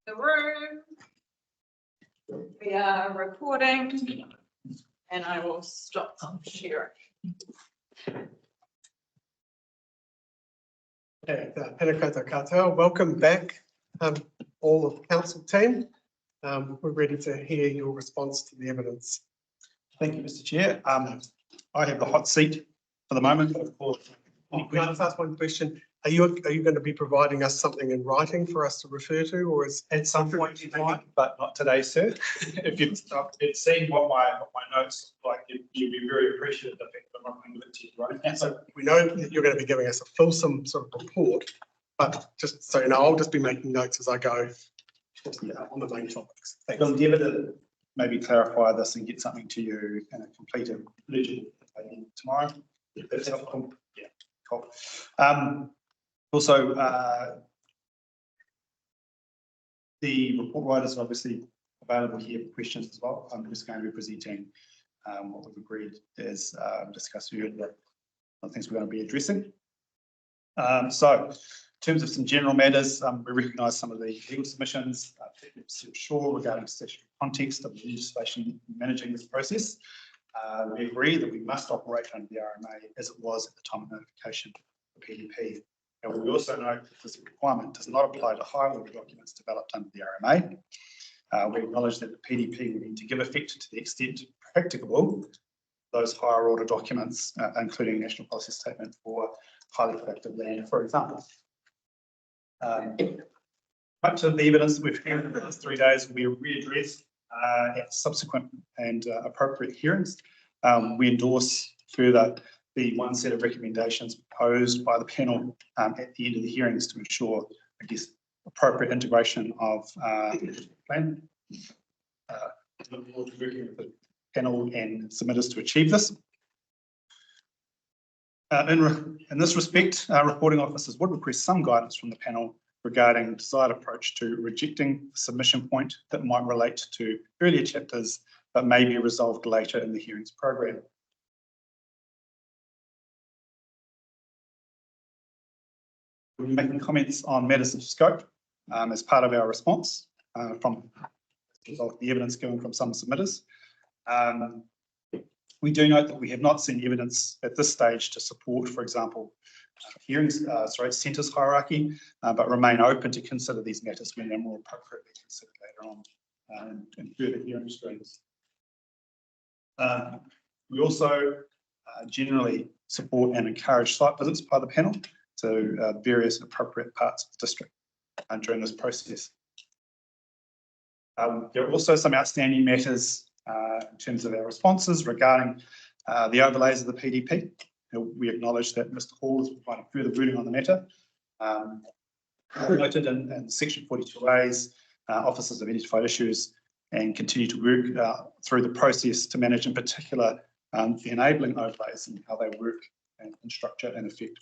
the room. We are recording and I will stop sharing. Okay, Pena koutou katoa. Welcome back, all of the council team. We're ready to hear your response to the evidence. Thank you, Mr. Chair. I have the hot seat for the moment, but of course. Can I just ask one question? Are you going to be providing us something in writing for us to refer to, or is At some point you might, but not today, sir. If you've seen what my notes look like, you'd be very appreciative of the fact that I'm not going to give it to you right now. so we know that you're going to be giving us a fulsome sort of report, but just so you know, I'll just be making notes as I go on the main topics. Thanks. We'll endeavour to maybe clarify this and get something to you in a complete and legible way tomorrow. If that's helpful. Yeah, cool. Also, the report writers are obviously available here for questions as well. I'm just going to be presenting what we've agreed is discussed earlier on things we're going to be addressing. So, in terms of some general matters, we recognise some of the legal submissions sure regarding statutory context of the legislation managing this process. We agree that we must operate under the RMA as it was at the time of notification of PDP. And we also note that this requirement does not apply to higher order documents developed under the RMA. We acknowledge that the PDP will need to give effect to the extent practicable those higher order documents, including National Policy Statement for highly productive land, for example. Much of the evidence that we've heard in the last 3 days will be readdressed at subsequent and appropriate hearings. We endorse further the one set of recommendations proposed by the panel at the end of the hearings to ensure, I guess, appropriate integration of plan. Look forward to working with the panel and submitters to achieve this. In this respect, reporting officers would request some guidance from the panel regarding desired approach to rejecting the submission point that might relate to earlier chapters but may be resolved later in the hearings program. We'll be making comments on matters of scope as part of our response from the evidence given from some submitters. We do note that we have not seen evidence at this stage to support, for example, centres hierarchy, but remain open to consider these matters when they're more appropriately considered later on in further hearing streams. We also generally support and encourage site visits by the panel to various appropriate parts of the district during this process. There are also some outstanding matters in terms of our responses regarding the overlays of the PDP. We acknowledge that Mr. Hall is providing further wording on the matter. Noted in section 42A's, officers have identified issues and continue to work through the process to manage, in particular, the enabling overlays and how they work and structure and effect.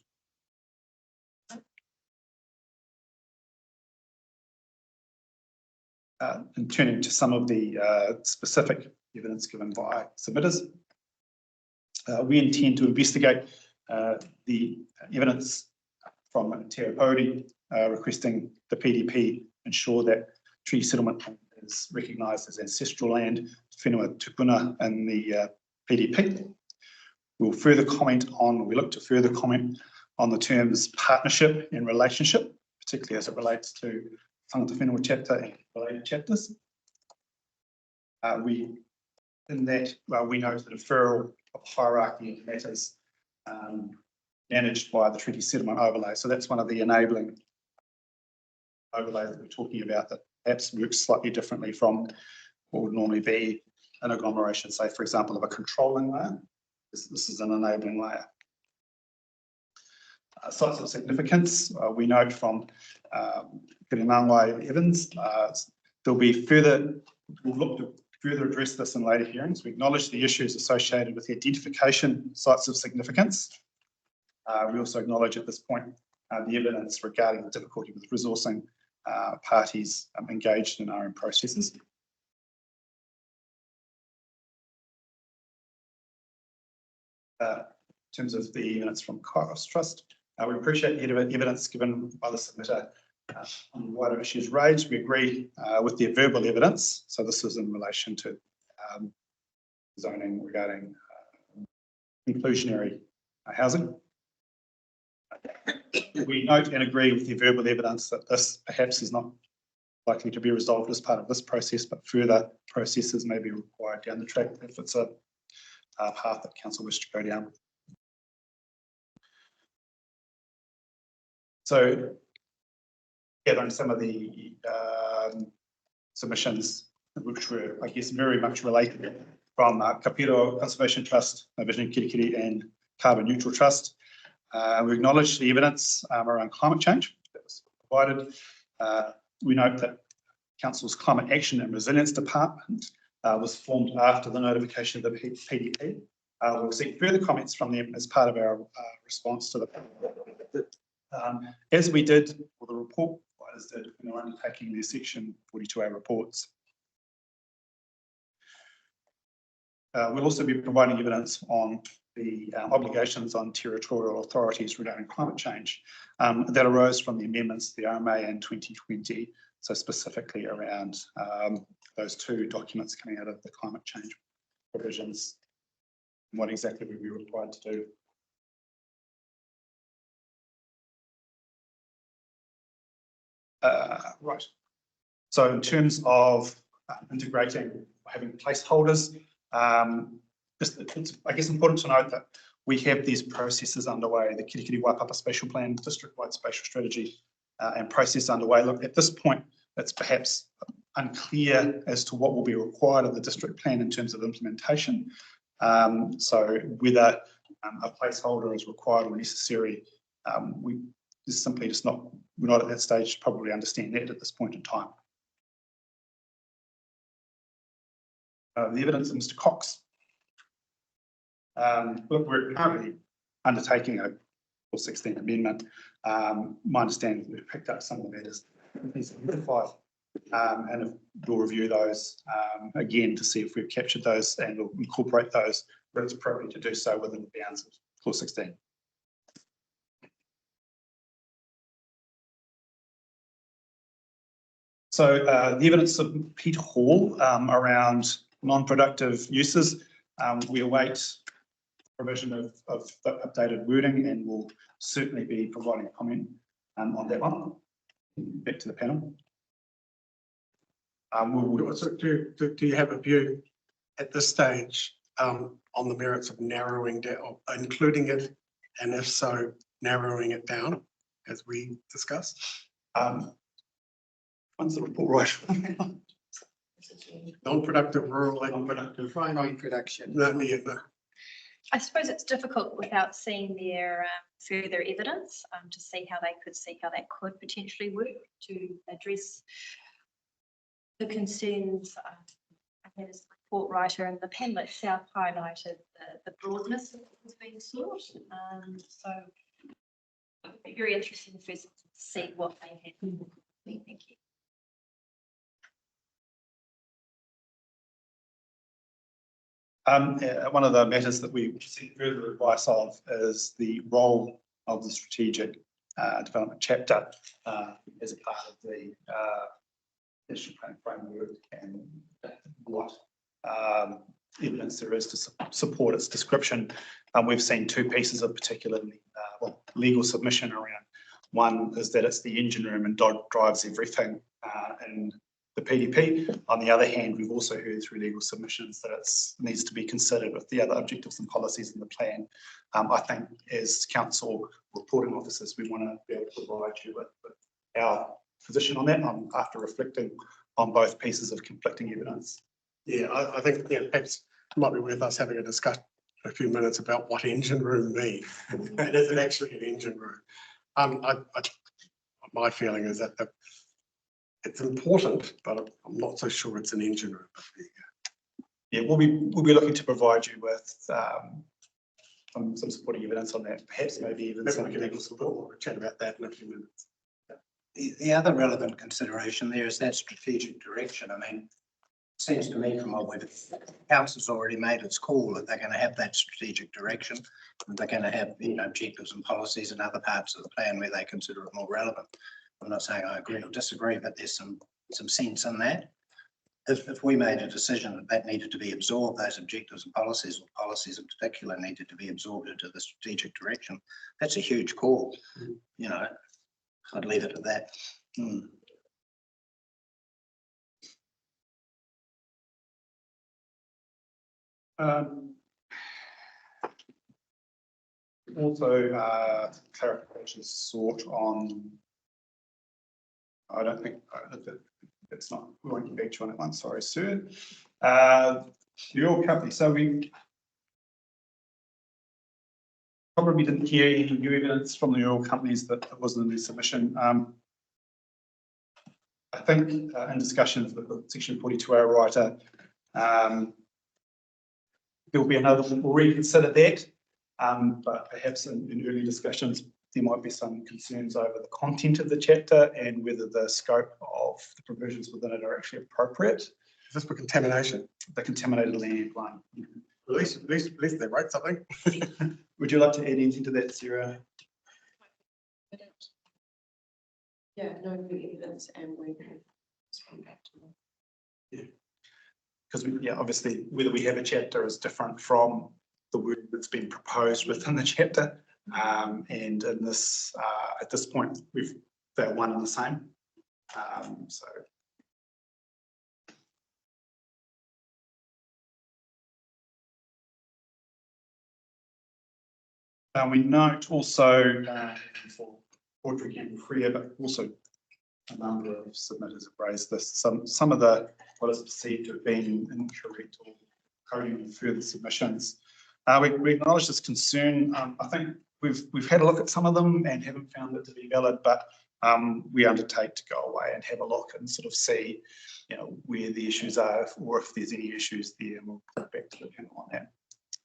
And turning to some of the specific evidence given by submitters, we intend to investigate the evidence from Te Aupōuri requesting the PDP ensure that treaty settlement is recognised as ancestral land, whenua tupuna in the PDP. We look to further comment on the terms partnership and relationship, particularly as it relates to Tangata Whenua chapter and related chapters. We note the deferral of hierarchy matters managed by the treaty settlement overlay. So that's one of the enabling overlays that we're talking about that perhaps works slightly differently from what would normally be an agglomeration, say, for example, of a controlling layer. This is an enabling layer. Sites of significance, we note from Kirinangwai Evans, we'll look to further address this in later hearings. We acknowledge the issues associated with the identification sites of significance. We also acknowledge at this point the evidence regarding the difficulty with resourcing parties engaged in RM processes. In terms of the evidence from Kairos Trust, we appreciate the evidence given by the submitter On wider issues raised, we agree with the verbal evidence. So this is in relation to zoning regarding inclusionary housing. We note and agree with the verbal evidence that this perhaps is not likely to be resolved as part of this process, but further processes may be required down the track if it's a path that council wishes to go down. So gathering some of the submissions, which were, I guess, very much related from Kapiro Conservation Trust, Vision Kirikiri and Carbon Neutral Trust. We acknowledge the evidence around climate change that was provided. We note that Council's Climate Action and Resilience Department was formed after the notification of the PDP. We'll seek further comments from them as part of our response to the as we did, or the report providers did, when they were undertaking their Section 42A reports. We'll also be providing evidence on the obligations on territorial authorities regarding climate change that arose from the amendments to the RMA in 2020. So specifically around those two documents coming out of the climate change provisions, and what exactly we'd be required to do. Right. So in terms of integrating, having placeholders, it's, I guess, important to note that we have these processes underway, the Kirikiri Waipapa Spatial Plan, district-wide spatial strategy, and process underway. Look, at this point, it's perhaps unclear as to what will be required of the district plan in terms of implementation. So whether a placeholder is required or necessary, we is simply just not, we're not at that stage to probably understand that at this point in time. The evidence of Mr. Cox. Look, we're currently undertaking a 416 amendment. My understanding is we've picked up some of the matters and if we'll review those again to see if we've captured those and we'll incorporate those where it's appropriate to do so within the bounds of 416. So the evidence of Peter Hall around non-productive uses, we await provision of updated wording and will certainly be providing comment on that one. Back to the panel. Do you have a view at this stage on the merits of narrowing down, including it, and if so, narrowing it down as we discussed? Once the report right. Non-productive rural, non-productive. Non-production. No. I suppose it's difficult without seeing their further evidence to see how that could potentially work to address the concerns. I think as the report writer and the panel itself highlighted the broadness of what was being sought. So it would be very interesting first to see what they have. Thank you. One of the matters that we seek further advice of is the role of the strategic development chapter as a part of the national plan framework and what evidence there is to support its description. We've seen two pieces of particularly legal submission around. One is that it's the engine room and drives everything in the PDP. On the other hand, we've also heard through legal submissions that it needs to be considered with the other objectives and policies in the plan. I think as council reporting officers, we want to be able to provide you with our position on that after reflecting on both pieces of conflicting evidence. Yeah, I think perhaps it might be worth us having a discussion for a few minutes about what engine room means. And is it actually an engine room? My feeling is that it's important, but I'm not so sure it's an engine room. Yeah, we'll be looking to provide you with some supporting evidence on that. Perhaps maybe even some legal support. We'll chat about that in a few minutes. The other relevant consideration there is that strategic direction. I mean, it seems to me from what we've, council's already made its call that they're going to have that strategic direction, and they're going to have objectives and policies and other parts of the plan where they consider it more relevant. I'm not saying I agree or disagree, but there's some sense in that. If we made a decision that needed to be absorbed, those objectives and policies, or policies in particular, needed to be absorbed into the strategic direction, that's a huge call. You know, I'd leave it at that. Also, clarification sought on. I don't think it's not. We won't get back to you on that one. Sorry, sir. The oil company. So we probably didn't hear any new evidence from the oil companies that it wasn't in their submission. I think in discussions with the Section 42A writer, there will be another, we'll reconsider that. But perhaps in early discussions, there might be some concerns over the content of the chapter and whether the scope of the provisions within it are actually appropriate. Is this for contamination? The contaminated land line. At least they wrote something. Would you like to add anything to that, Sarah? Yeah, no new evidence and we can respond back to them. Because obviously whether we have a chapter is different from the word that's been proposed within the chapter. And in this, at this point, they're one and the same. So. We note also for Audrey and Freya, but also a number of submitters have raised this. Some of the what is perceived to have been incorrect or coding further submissions. We acknowledge this concern. I think we've had a look at some of them and haven't found it to be valid, but we undertake to go away and have a look and sort of see, where the issues are, or if there's any issues there, and we'll put it back to the panel on that.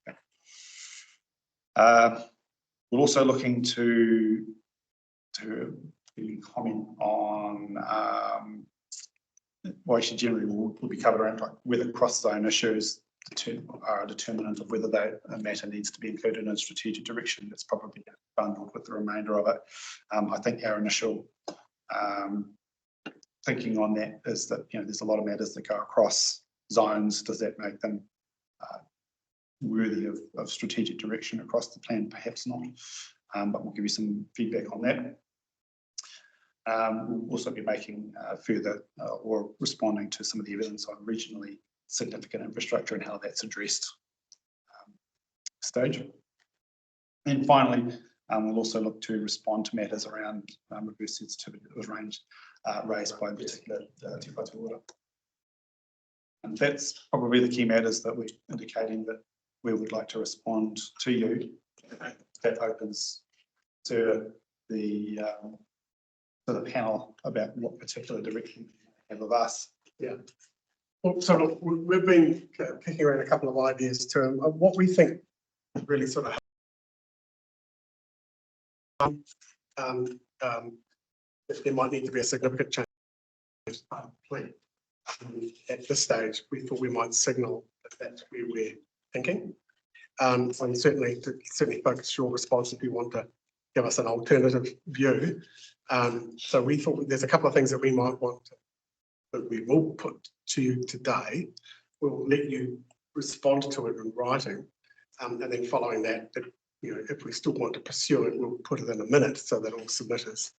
Okay. We're also looking to comment on well, actually generally will be covered around like whether cross-zone issues are a determinant of whether a matter needs to be included in strategic direction. That's probably bundled with the remainder of it. I think our initial thinking on that is that there's a lot of matters that go across zones. Does that make them worthy of strategic direction across the plan? Perhaps not, but we'll give you some feedback on that. We'll also be making further or responding to some of the evidence on regionally significant infrastructure and how that's addressed stage. And finally, we'll also look to respond to matters around reverse sensitivity that was raised by a particular Te Whatu order. And that's probably the key matters that we're indicating that we would like to respond to you. That opens to the panel about what particular direction you have of us. Yeah. Well, so look, we've been kicking around a couple of ideas to what we think really sort of if there might need to be a significant change plan. At this stage, we thought we might signal that that's where we're thinking. And certainly focus your response if you want to give us an alternative view. So we thought there's a couple of things that we might want to, that we will put to you today. We'll let you respond to it in writing, and then following that, if we still want to pursue it, we'll put it in a minute so that all submitters,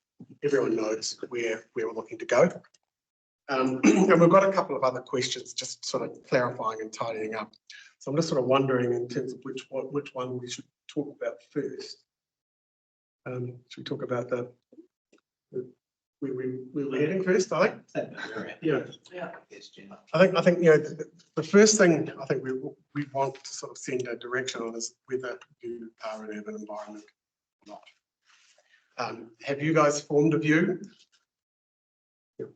everyone knows where we're looking to go. And we've got a couple of other questions, just sort of clarifying and tidying up. So I'm just sort of wondering in terms of which one we should talk about first. Should we talk about we're heading first, I think. Yeah. I think the first thing I think we want to sort of send a direction on is whether you are an urban environment or not. Have you guys formed a view?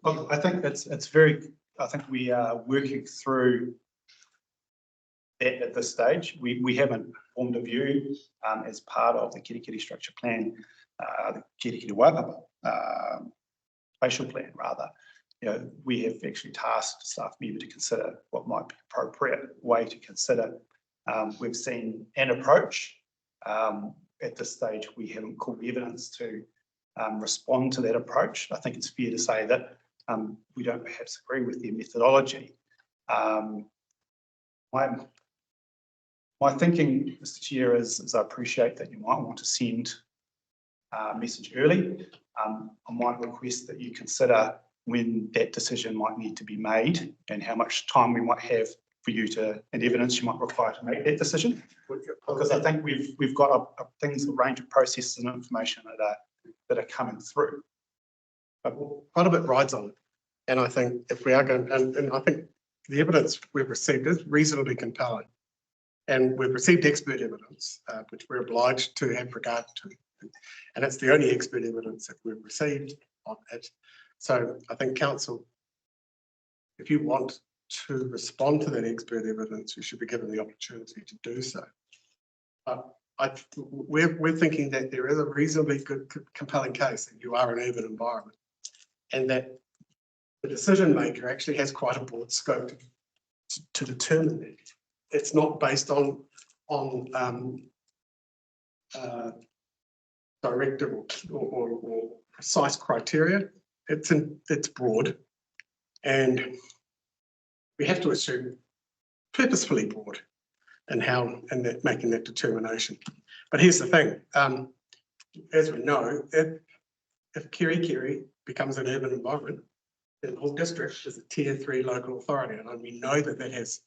Well, I think it's very. I think we are working through that at this stage. We haven't formed a view as part of the Kirikiri structure plan, the Kirikiri Waipapa spatial plan rather. We have actually tasked staff member to consider what might be appropriate way to consider. We've seen an approach. At this stage, we haven't called evidence to respond to that approach. I think it's fair to say that we don't perhaps agree with their methodology. My thinking, Mr. Chair, is I appreciate that you might want to send a message early. I might request that you consider when that decision might need to be made and how much time we might have for you to, and evidence you might require to make that decision. Because I think we've got a range of processes and information that are coming through. But quite a bit rides on it. And I think if we are going, and I think the evidence we've received is reasonably compelling. And we've received expert evidence, which we're obliged to have regard to. And it's the only expert evidence that we've received on it. So I think council, if you want to respond to that expert evidence, you should be given the opportunity to do so. But we're thinking that there is a reasonably good, compelling case that you are an urban environment and that the decision maker actually has quite a broad scope to determine that. It's not based on directive or precise criteria. It's broad, and we have to assume purposefully broad in that making that determination. But here's the thing: as we know, if Kerikeri becomes an urban environment, then the whole district is a Tier 3 local authority, and we know that that has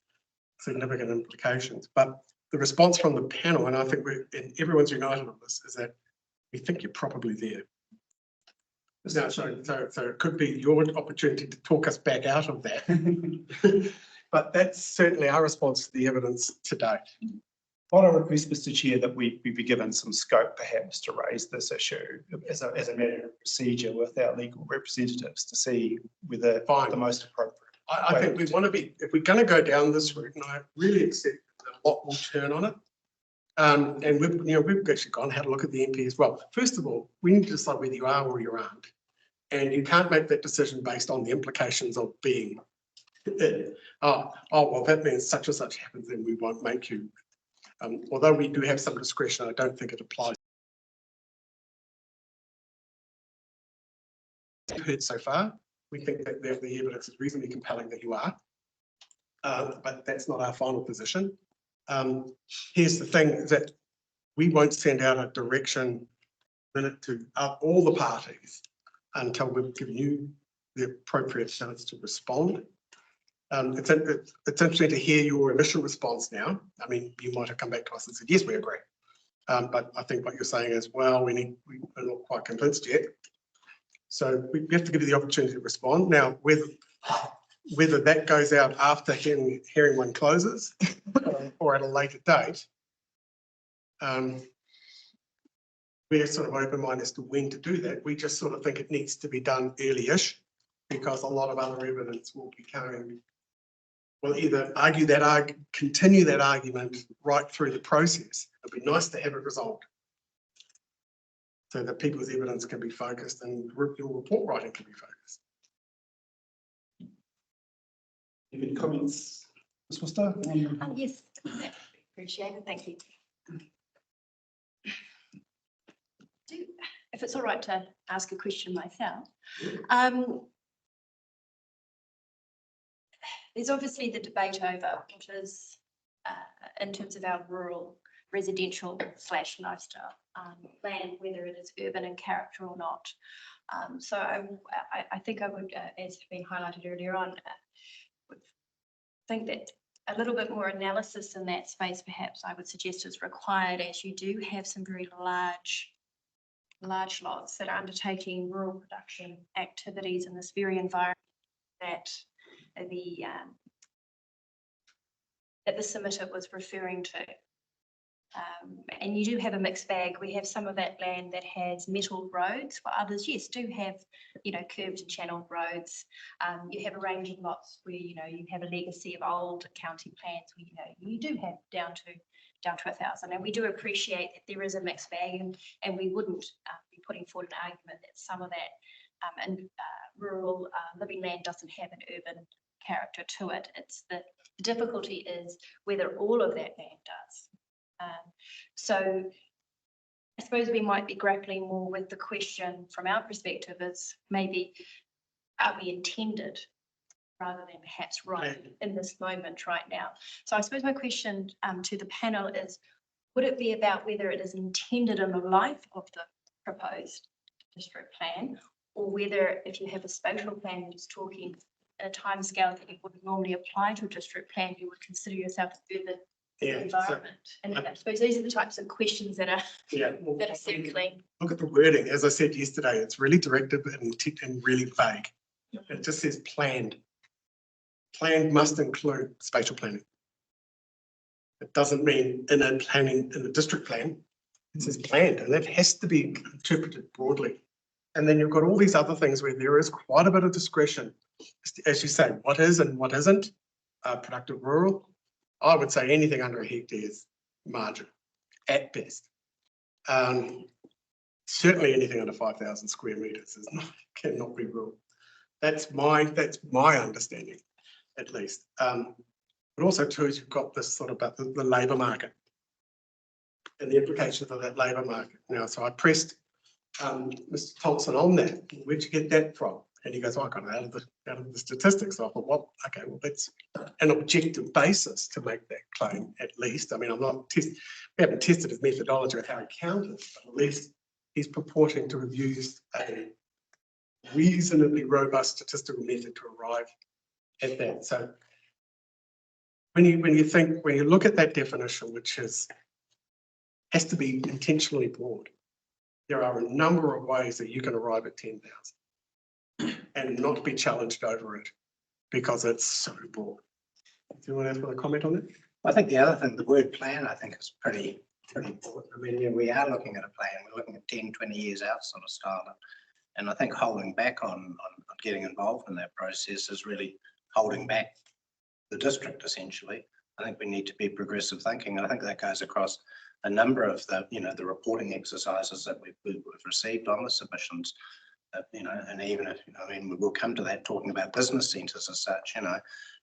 significant implications. But the response from the panel, and I think everyone's united on this, is that we think you're probably there. Now, so it could be your opportunity to talk us back out of that. But that's certainly our response to the evidence to date. What I request, Mr. Chair, that we be given some scope perhaps to raise this issue as a matter of procedure with our legal representatives to see whether the most appropriate. I think we want to be, if we're going to go down this route, and I really accept that a lot will turn on it. And we've actually gone and had a look at the MP as well. First of all, we need to decide whether you are or you aren't. And you can't make that decision based on the implications of being in. Oh, well, that means such and such happens, then we won't make you. Although we do have some discretion, I don't think it applies. Heard so far, we think that the evidence is reasonably compelling that you are, but that's not our final position. Here's the thing, that we won't send out a direction minute to all the parties until we've given you the appropriate chance to respond. It's interesting to hear your initial response now. I mean, you might have come back to us and said, yes, we agree. But I think what you're saying is, well, we're not quite convinced yet. So we have to give you the opportunity to respond. Now, whether that goes out after hearing one closes or at a later date, we're sort of open-minded as to when to do that. We just sort of think it needs to be done early-ish because a lot of other evidence will be coming. We'll either continue that argument right through the process. It'd be nice to have it resolved so that people's evidence can be focused and your report writing can be focused. Any comments, Ms. Worcester? Yes, appreciate it. Thank you. If it's all right to ask a question myself. There's obviously the debate over what is, in terms of our rural residential / lifestyle land, whether it is urban in character or not. So I think I would, as been highlighted earlier on, would think that a little bit more analysis in that space perhaps I would suggest is required, as you do have some very large lots that are undertaking rural production activities in this very environment that the submitter was referring to. And you do have a mixed bag. We have some of that land that has metalled roads, while others, yes, do have, curved and channeled roads. You have a range of lots where, you have a legacy of old county plans where, you do have down to 1,000. And we do appreciate that there is a mixed bag, and we wouldn't be putting forward an argument that some of that rural living land doesn't have an urban character to it. It's the difficulty is whether all of that land does. So I suppose we might be grappling more with the question from our perspective is maybe, are we intended rather than perhaps right in this moment right now? So I suppose my question to the panel is, would it be about whether it is intended in the life of the proposed district plan, or whether if you have a spatial plan that is talking in a timescale that you would normally apply to a district plan, you would consider yourself an urban environment? And I suppose these are the types of questions that are well, that are circling. look at the wording. As I said yesterday, it's really directive and really vague. It just says planned. Planned must include spatial planning. It doesn't mean in a district plan. It says planned, and that has to be interpreted broadly. And then you've got all these other things where there is quite a bit of discretion, as you say, what is and what isn't productive rural. I would say anything under a hectare is margin at best. Certainly anything under 5,000 square meters cannot be rural. That's my understanding, at least. But also too, is you've got this sort of about the labour market and the implications of that labour market. Now, so I pressed Mr. Thompson on that. Where'd you get that from? And he goes, oh, I got it out of the statistics. So I thought, well, okay, well, that's an objective basis to make that claim, at least. I mean, we haven't tested his methodology of how he counted, but at least he's purporting to have used a reasonably robust statistical method to arrive at that. So when you look at that definition, which has to be intentionally broad, there are a number of ways that you can arrive at 10,000 and not be challenged over it because it's so broad. Do you want to have a comment on that? I think the other thing, the word plan, I think is pretty important. I mean, we are looking at a plan. We're looking at 10, 20 years out sort of style. And I think holding back on getting involved in that process is really holding back the district, essentially. I think we need to be progressive thinking. And I think that goes across a number of the reporting exercises that we've received on the submissions. And even if, we'll come to that talking about business centres as such,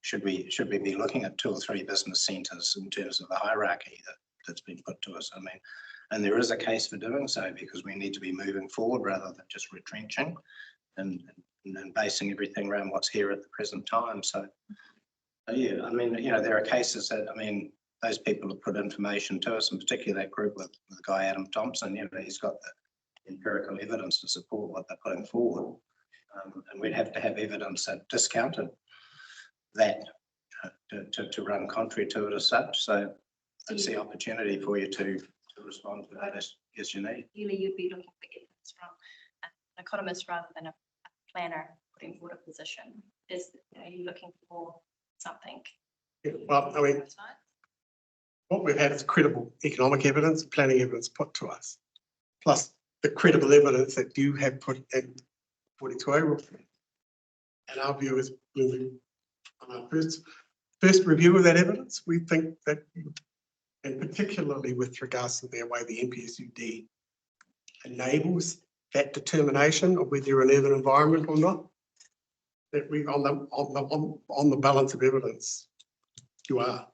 should we be looking at 2 or 3 business centres in terms of the hierarchy that's been put to us? And there is a case for doing so because we need to be moving forward rather than just retrenching and basing everything around what's here at the present time. So, yeah, there are cases that, those people have put information to us, in particular that group with the guy Adam Thompson, he's got the empirical evidence to support what they're putting forward. And we'd have to have evidence that discounted that to run contrary to it as such. So that's the opportunity for you to respond to that as you need. Really, you'd be looking for evidence from an economist rather than a planner putting forward a position. Are you looking for something? Yeah, well, what we've had is credible economic evidence, planning evidence put to us, plus the credible evidence that you have put in 42A report. And our view is, on our first review of that evidence, we think that, and particularly with regards to the way the NPSUD enables that determination of whether you're an urban environment or not, that we on the balance of evidence, you are.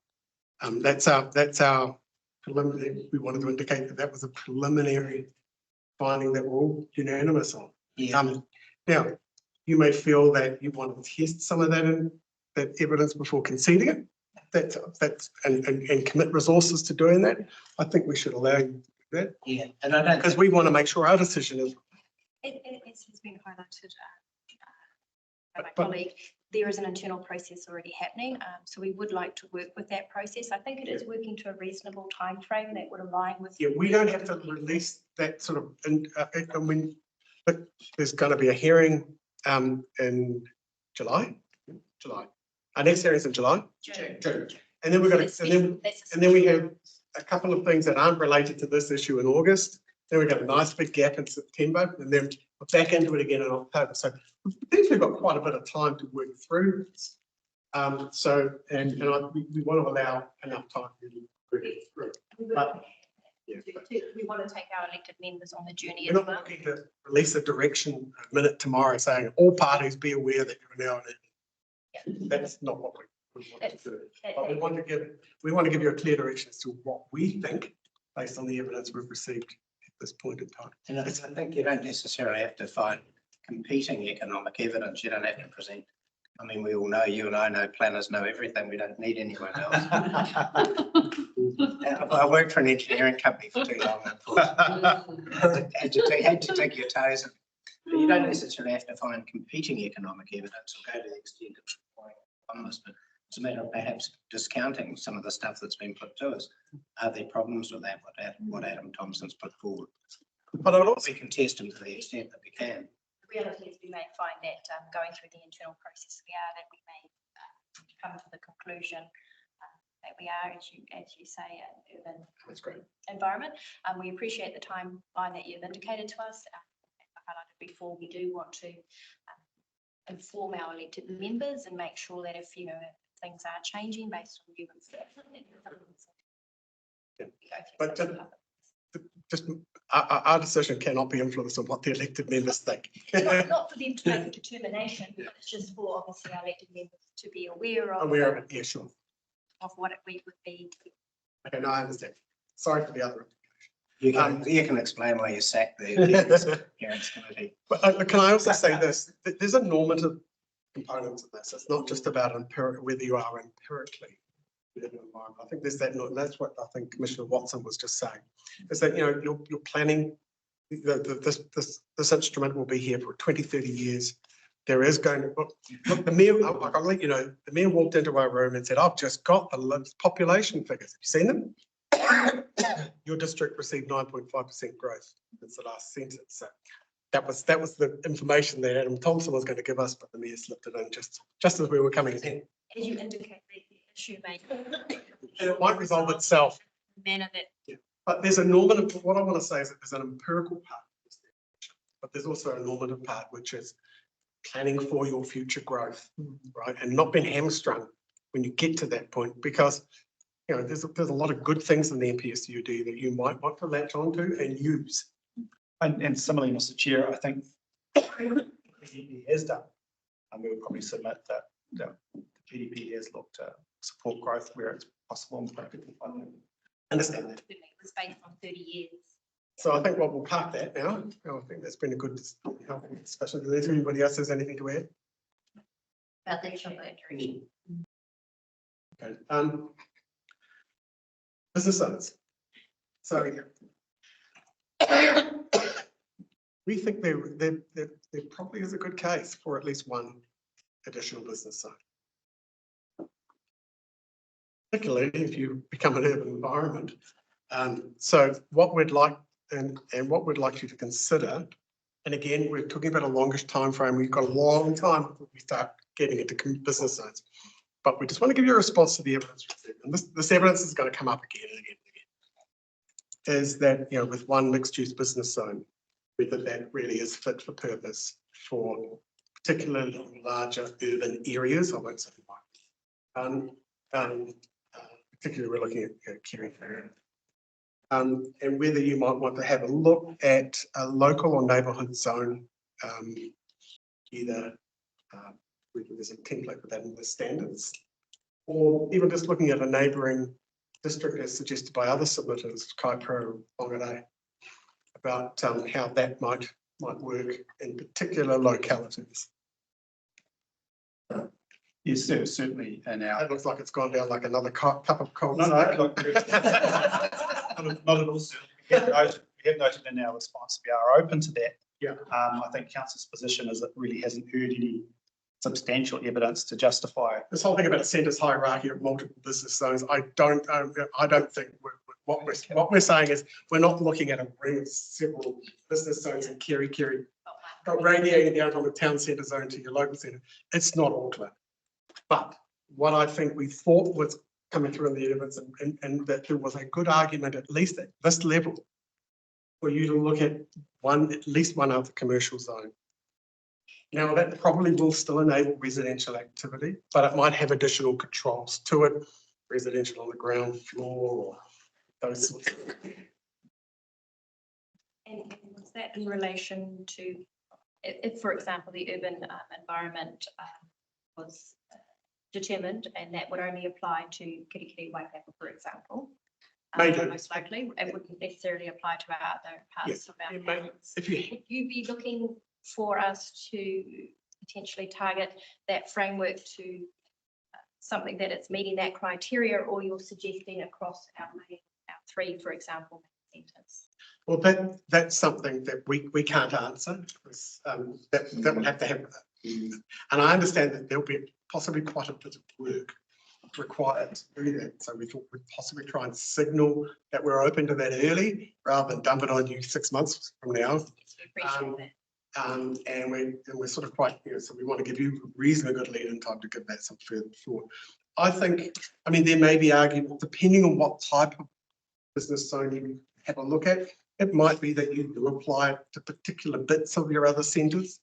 That's our preliminary. We wanted to indicate that was a preliminary finding that we're all unanimous on. Yeah. Now, you may feel that you want to test some of that evidence before conceding it. That's and commit resources to doing that. I think we should allow you to do that. Yeah, and I don't, because we want to make sure our decision is. It has been highlighted by my colleague. There is an internal process already happening, so we would like to work with that process. I think it is working to a reasonable time frame that would align with. Yeah, we don't have to release that sort of. But there's going to be a hearing in July. Our next hearing is in July. June. And then we're going to, and then we have a couple of things that aren't related to this issue in August. Then we've got a nice big gap in September, and then we're back into it again in October. So we've potentially got quite a bit of time to work through this. We want to allow enough time to work it through. But, yeah, we want to take our elected members on the journey we're as not well. looking to release a direction a minute tomorrow saying all parties be aware that you're now in it. That's not what we want to do. But we want to give you a clear direction as to what we think based on the evidence we've received at this point in time. And I think you don't necessarily have to find competing economic evidence. You don't have to present. I mean, we all know, you and I know, planners know everything. We don't need anyone else. I worked for an engineering company for too long. Unfortunately. had to dig your toes in. But you don't necessarily have to find competing economic evidence or go to the extent of relying on this, but it's a matter of perhaps discounting some of the stuff that's been put to us. Are there problems with that, what Adam Thompson's put forward? But I'd also, We can test them to the extent that we can. The reality is we may find that going through the internal process we are, that we may come to the conclusion that we are, as you say, an urban that's great. environment. We appreciate the timeline that you've indicated to us. As I highlighted before, we do want to inform our elected members and make sure that if things are changing based on new information. But just our decision cannot be influenced on what the elected members think. Not for them to make a determination, but it's just for obviously our elected members to be aware of it, yeah, sure. what we would be. Okay, no, I understand. Sorry for the other. You can explain why you sacked the parents committee. But can I also say this? There's a normative component to this. It's not just about whether you are empirically within an environment. I think there's that. That's what I think Commissioner Watson was just saying. Is that you're planning. This instrument will be here for 20, 30 years. There is going to look. The mayor. I'll let you know. The mayor walked into our room and said, "I've just got the population figures. Have you seen them? Your district received 9.5% growth since the last census." So that was the information that Adam Thompson was going to give us, but the mayor slipped it in just as we were coming in. As you indicate, the issue may. And it might resolve itself. Manner that. But there's a normative. What I want to say is that there's an empirical part, but there's also a normative part, which is planning for your future growth, right, and not being hamstrung when you get to that point, because there's a lot of good things in the NPSUD that you might want to latch onto and use. And similarly, Mr. Chair, I think GDP has done, and we would probably submit that the GDP has looked to support growth where it's possible and practical funding. Understand that. It was based on 30 years. So I think we'll park that now. I think that's been a good discussion. Does anybody else has anything to add? About the direction. Okay. Business owners. So we think there probably is a good case for at least one additional business zone, particularly if you become an urban environment. So what we'd like and what we'd like you to consider, and again, we're talking about a longish time frame. We've got a long time before we start getting into business zones. But we just want to give you a response to the evidence received. And this evidence is going to come up again and again and again. Is that, with one mixed use business zone, that really is fit for purpose for particularly larger urban areas. I won't say why. Particularly we're looking at Kerry. And whether you might want to have a look at a local or neighbourhood zone, either whether there's a template for that in the standards, or even just looking at a neighbouring district as suggested by other submitters, Kaikohe, Whangarei, about how that might work in particular localities. Yes, sir, certainly. And It looks like it's gone down like another cup of cold. No, look, not at all, sir. We have noted in our response, we are open to that. Yeah. I think council's position is it really hasn't heard any substantial evidence to justify it. This whole thing about a centre's hierarchy of multiple business zones, I don't think what we're saying is we're not looking at a ring of several business zones in Kerry, radiating down from the town centre zone to your local centre. It's not Auckland. But what I think we thought was coming through in the evidence and that there was a good argument, at least at this level, for you to look at at least one other commercial zone. Now, that probably will still enable residential activity, but it might have additional controls to it, residential on the ground floor or those sorts of things. And was that in relation to, if for example, the urban environment was determined and that would only apply to Kirikiri Waikato, for example, May do. most likely. It wouldn't necessarily apply to our other parts of our It may- towns. If you, Would you be looking for us to potentially target that framework to something that it's meeting that criteria, or you're suggesting across our three, for example, centres? well, that's something that we can't answer. Because, that will have to happen. And I understand that there'll be possibly quite a bit of work required to do that. So we thought we'd possibly try and signal that we're open to that early rather than dump it on you 6 months from now. Appreciate that. And we're sort of quite, so we want to give you reasonably good lead in time to give that some further thought. I think, I mean, there may be argument, depending on what type of business zone you have a look at, it might be that you do apply it to particular bits of your other centres.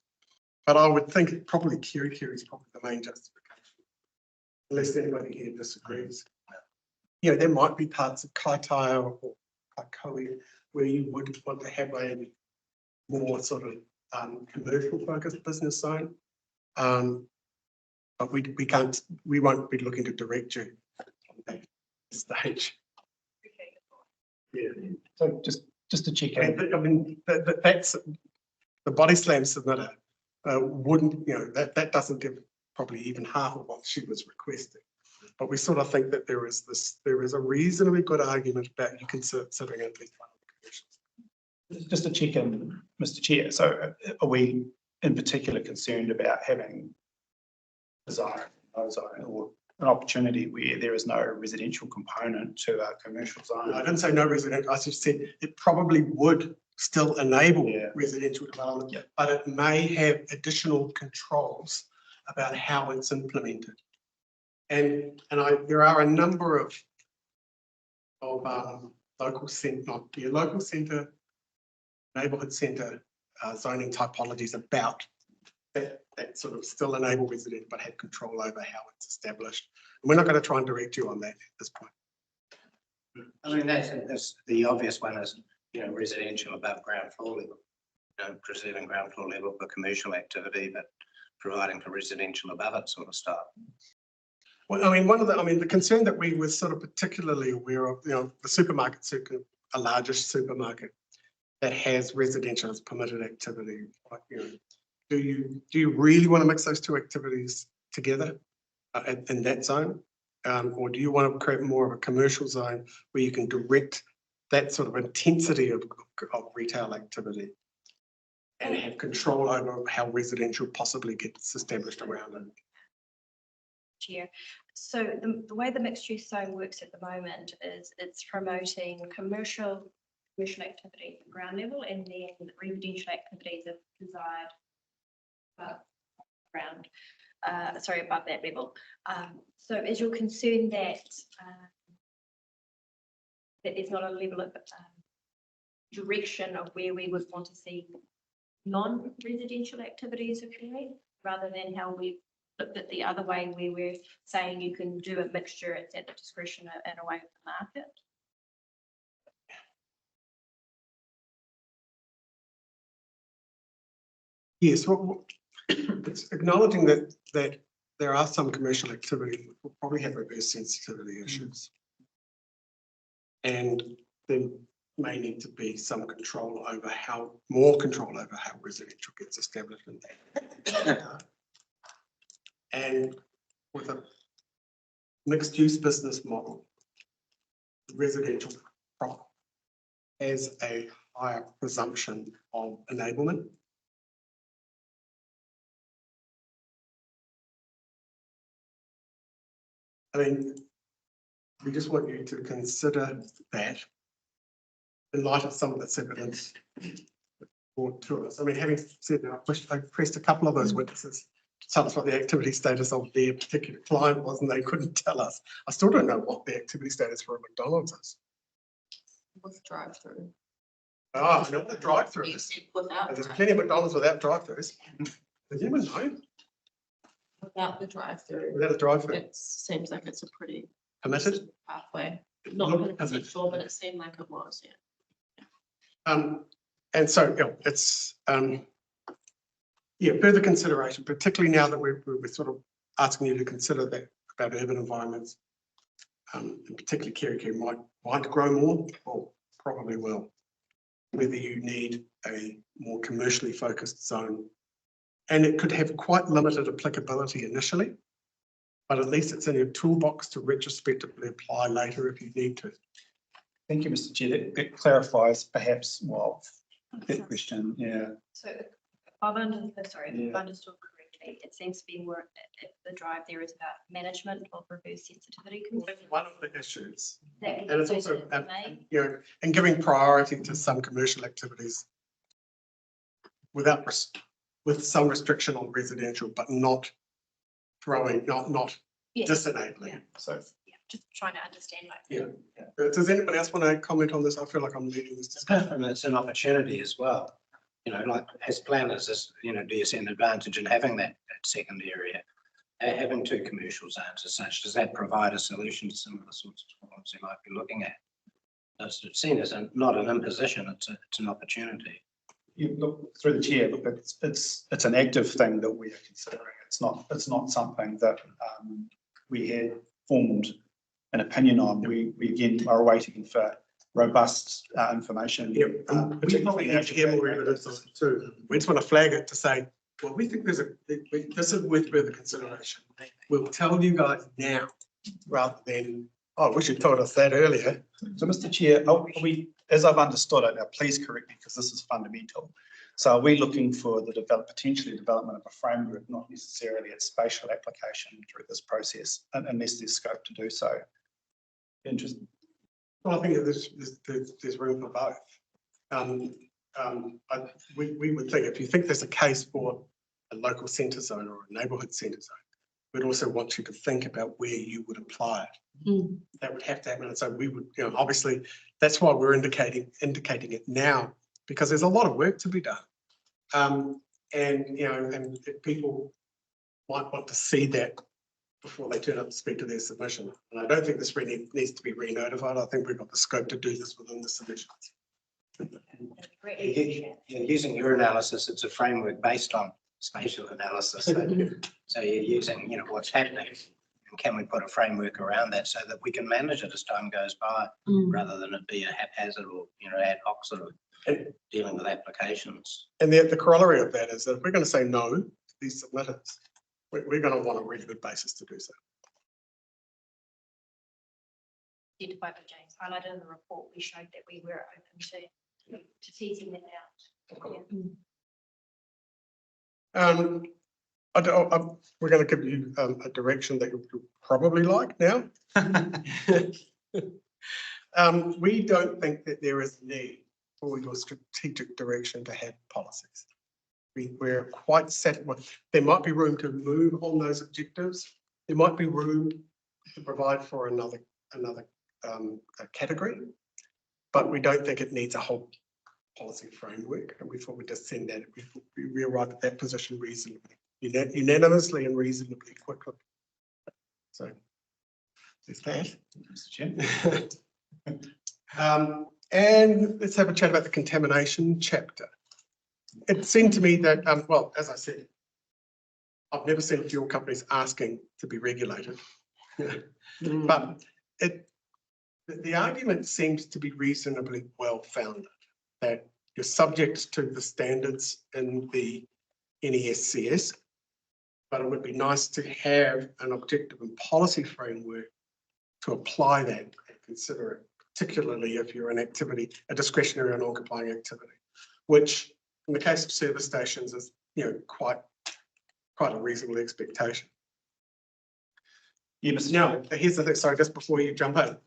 But I would think probably Kaikohe is probably the main justification. Unless anybody here disagrees. There might be parts of Kaikohe or Kaikohe where you would want to have a more sort of commercial focused business zone. But we won't be looking to direct you on that stage. Yeah. So just to check I in, mean, that's the body slam submitter wouldn't, that doesn't give probably even half of what she was requesting. But we sort of think that there is a reasonably good argument about you considering at least one of the commercials. just to check in, Mr. Chair, so are we in particular concerned about having a zone or an opportunity where there is no residential component to our commercial zone? I didn't say no residential, I just said it probably would still enable Yeah. residential development, Yeah. but it may have additional controls about how it's implemented. And there are a number of local centre, neighbourhood centre zoning typologies about that sort of still enable residents but have control over how it's established. And we're not going to try and direct you on that at this point. I mean, that's the obvious one is, residential above ground floor level. Preserving ground floor level for commercial activity, but providing for residential above it sort of stuff. Well, I mean, the concern that we were sort of particularly aware of, the supermarket circuit, a largest supermarket that has residential as permitted activity. Like, do you really want to mix those two activities together in that zone? Or do you want to create more of a commercial zone where you can direct that sort of intensity of retail activity and have control over how residential possibly gets established around it? Chair. So the way the mixed use zone works at the moment is it's promoting commercial activity at ground level, and then residential activities are desired above that level. So is your concern that there's not a level of direction of where we would want to see non-residential activities occurring, rather than how we looked at the other way where we're saying you can do a mixture, it's at the discretion and away of the market? Yes, well, it's acknowledging that there are some commercial activity that will probably have reverse sensitivity issues. And there may need to be some more control over how residential gets established in that. And with a mixed use business model, residential property has a higher presumption of enablement. I mean, we just want you to consider that in light of some of the evidence brought to us. I mean, having said that, I pressed a couple of those witnesses to tell us what the activity status of their particular client was, and they couldn't tell us. I still don't know what the activity status for a McDonald's is. With drive-through. Oh, I know what the drive-through You is. said without. There's plenty of McDonald's without drive-throughs. Does anyone know? Without the drive-through. Without a drive-through, It seems like it's a pretty permitted? pathway. Look, Not permitted. 100% sure, but it seemed like it was, yeah. And so, it's, further consideration, particularly now that we're sort of asking you to consider that about urban environments. and particularly Kaikohe might grow more, or probably will. Whether you need a more commercially focused zone. And it could have quite limited applicability initially, but at least it's in your toolbox to retrospectively apply later if you need to. Thank you, Mr. Chair. That clarifies perhaps, well, that question, yeah. So if I've Yeah. understood correctly, it seems to be more, the drive there is about management of reverse sensitivity. That's one of the issues. That can And it's be also, included in May. you know, and giving priority to some commercial activities with some restriction on residential, but not not Yeah, disenabling. So, yeah, just trying to understand like. yeah. Does anybody else want to comment on this? I feel like I'm leading this discussion. And it's an opportunity as well. You know, like as planners, do you see an advantage in having that second area? Having two commercial zones as such, does that provide a solution to some of the sorts of problems you might be looking at? It's seen as not an imposition, it's an opportunity. You look through the chair, look, it's an active thing that we are considering. It's not something that we had formed an opinion on. We again are waiting for robust information. Yeah, we probably need to hear more evidence on it too. We just want to flag it to say, well, we think this is worth further consideration. We'll tell you guys now, rather than, oh, we should told us that earlier. So, Mr. Chair, as I've understood it, now please correct me because this is fundamental. So are we looking for the potentially development of a framework, not necessarily its spatial application through this process, unless there's scope to do so? Interesting. Well, I think that there's room for both. We would think, if you think there's a case for a local centre zone or a neighbourhood centre zone, we'd also want you to think about where you would apply it. That would have to happen. And so we would, obviously, that's why we're indicating it now, because there's a lot of work to be done. And if people might want to see that before they turn up to speak to their submission. And I don't think this really needs to be re-notified. I think we've got the scope to do this within the submissions. You're using your analysis, it's a framework based on spatial analysis. So you're using, what's happening. And can we put a framework around that so that we can manage it as time goes by, rather than it be a haphazard or, ad hoc sort of dealing with applications. And the corollary of that is that if we're going to say no to these submitters, we're going to want a really good basis to do so. Identified by James, highlighted in the report, we showed that we were open to teasing that out. We're going to give you a direction that you'll probably like now. We don't think that there is need for your strategic direction to have policies. We're quite set with, there might be room to move on those objectives. There might be room to provide for another category, but we don't think it needs a whole policy framework. And we thought we'd just send that, we arrived at that position reasonably, unanimously and reasonably quickly. So there's that. Mr. Chair. And let's have a chat about the contamination chapter. It seemed to me that, well, as I said, I've never seen fuel companies asking to be regulated. But the argument seems to be reasonably well founded, that you're subject to the standards in the NESCS, but it would be nice to have an objective and policy framework to apply that and consider it, particularly if you're an activity, a discretionary or non-complying activity, which in the case of service stations is, quite a reasonable expectation. Yeah, Mr. Now, here's the thing, sorry, just before you jump in,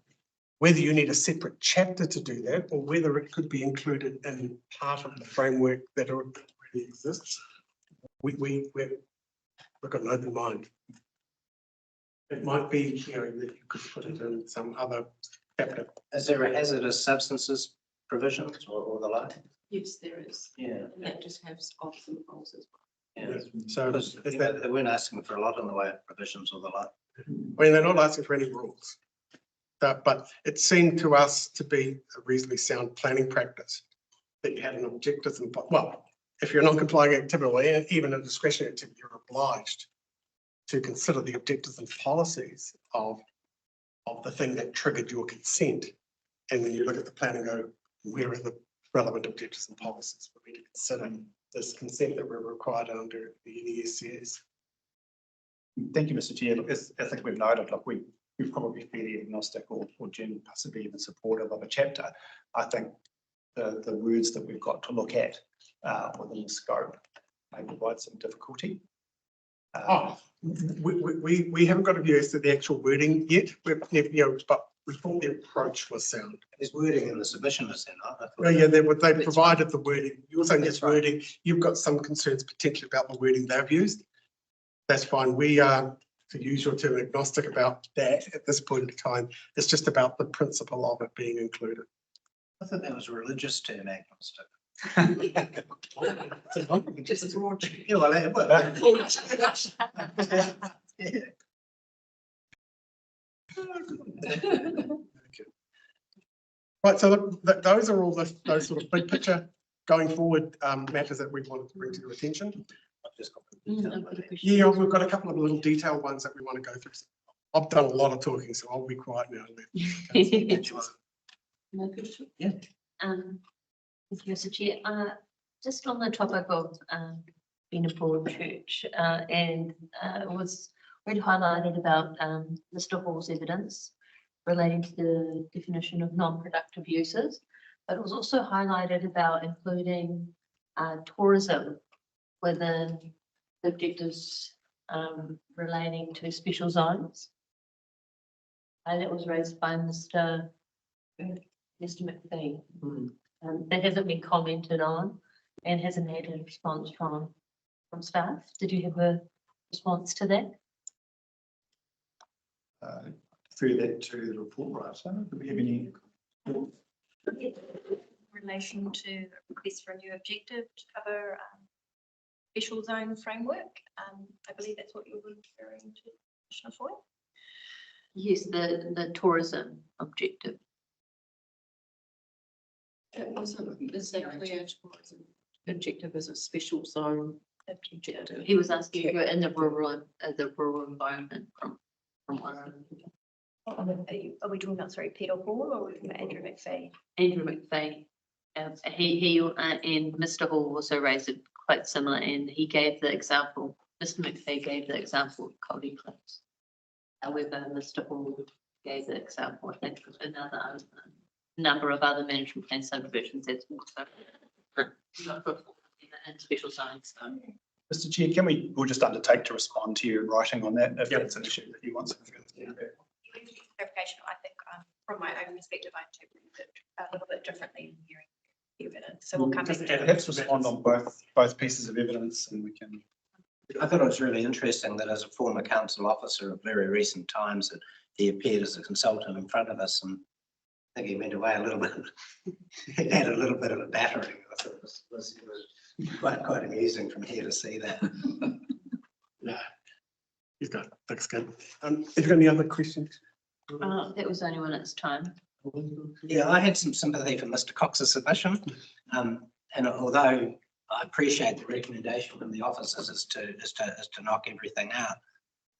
whether you need a separate chapter to do that or whether it could be included in part of the framework that already exists, we've got an open mind. It might be, that you could put it in some other chapter. Is there a hazardous substances provisions or the like? Yes, there is. Yeah. And that just has ops and goals as well. Yeah. So Because is that, they weren't asking for a lot in the way of provisions or the like. they're not asking for any rules. But it seemed to us to be a reasonably sound planning practice that you had an objectives and, well, if you're a non-complying activity or even a discretionary activity, you're obliged to consider the objectives and policies of of the thing that triggered your consent. And then you look at the plan and go, where are the relevant objectives and policies for me to consider this consent that we're required under the NESCS? Thank you, Mr. Chair. Look, as I think we've noted, look, we're probably fairly agnostic or possibly even supportive of a chapter. I think the words that we've got to look at within the scope may provide some difficulty. We haven't got a view as to the actual wording yet. But we thought the approach was sound. There's wording in the submission, is there not? Oh, yeah, they provided the wording. You're saying it's wording. You've got some concerns potentially about the wording they've used. That's fine. We are, to use your term, agnostic about that at this point in time. It's just about the principle of it being included. I thought that was a religious term, agnostic. Just as broad. Yeah, well, yeah. Right, so those are all those sort of big picture going forward matters that we wanted to bring to your attention. Yeah, we've got a couple of little detailed ones that we want to go through. I've done a lot of talking, so I'll be quiet now. No question? Yeah. Thank you, Mr. Chair. Just on the topic of Benapole Church, and it was really highlighted about Mr. Hall's evidence relating to the definition of non-productive uses, but it was also highlighted about including tourism within the objectives relating to special zones. And that was raised by Mr. McPhee. That hasn't been commented on and hasn't had a response from staff. Did you have a response to that? Through that to the report writer, do we have any? In relation to request for a new objective to cover special zone framework, I believe that's what you were referring to, Commissioner Foy. Yes, the tourism objective. It wasn't exactly a tourism objective as a special zone objective. He was asking for in the rural environment from Are we talking about, sorry, Peter Hall or are we talking about Andrew McFay? Andrew McFay. He and Mr. Hall also raised it quite similar, and he gave the example, Mr. McFay gave the example of Cody Cliffs. However, Mr. Hall gave the example, I think, of another number of other management plan subdivisions that's also in special zones. So. Mr. Chair, we'll just undertake to respond to you in writing on that if that's an issue that you want. Clarification, I think from my own perspective, I interpret it a little bit differently in hearing evidence. So we'll come back to Perhaps respond on both pieces of evidence, and we can. I thought it was really interesting that as a former council officer of very recent times, that he appeared as a consultant in front of us, and I think he went away a little bit. He had a little bit of a battering. I thought it was quite amusing from here to see that. Yeah, he's got thick skin. Have you got any other questions? that was only one at its time. Yeah, I had some sympathy for Mr. Cox's submission, and although I appreciate the recommendation from the officers is to knock everything out,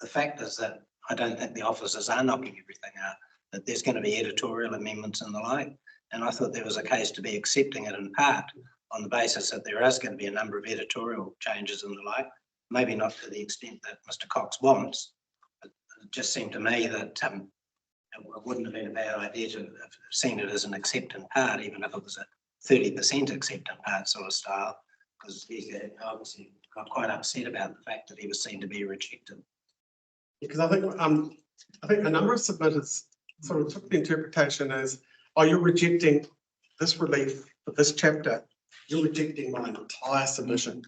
the fact is that I don't think the officers are knocking everything out. That there's going to be editorial amendments and the like, and I thought there was a case to be accepting it in part on the basis that there is going to be a number of editorial changes and the like. Maybe not to the extent that Mr. Cox wants. But it just seemed to me that it wouldn't have been a bad idea to have seen it as an accept in part, even if it was a 30% accept in part sort of style, because he obviously got quite upset about the fact that he was seen to be rejected. Because I think a number of submitters sort of took the interpretation as, oh, you're rejecting this relief for this chapter. You're rejecting my entire submission.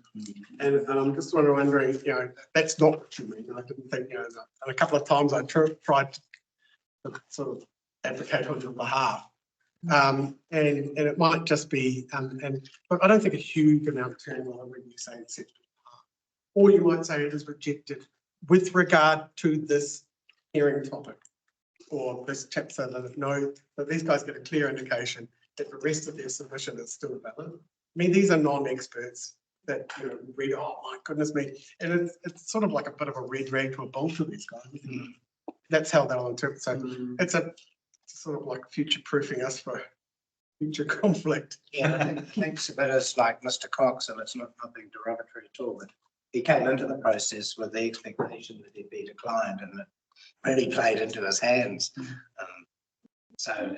And I'm just wondering, that's not what you mean. I didn't think, and a couple of times I tried to sort of advocate on your behalf. And it might just be, but I don't think a huge amount turn on when you say accepted. Or you might say it is rejected with regard to this hearing topic or this chapter, that know that these guys get a clear indication that the rest of their submission is still valid. I mean, these are non-experts that read, oh my goodness me, and it's sort of like a bit of a red rag to a bull to these guys. that's how they'll interpret. So it's sort of like future proofing us for future conflict. Yeah, I think but it's like Mr. Cox, and it's not being derogatory at all, but he came into the process with the expectation that he'd be declined, and it really played into his hands. So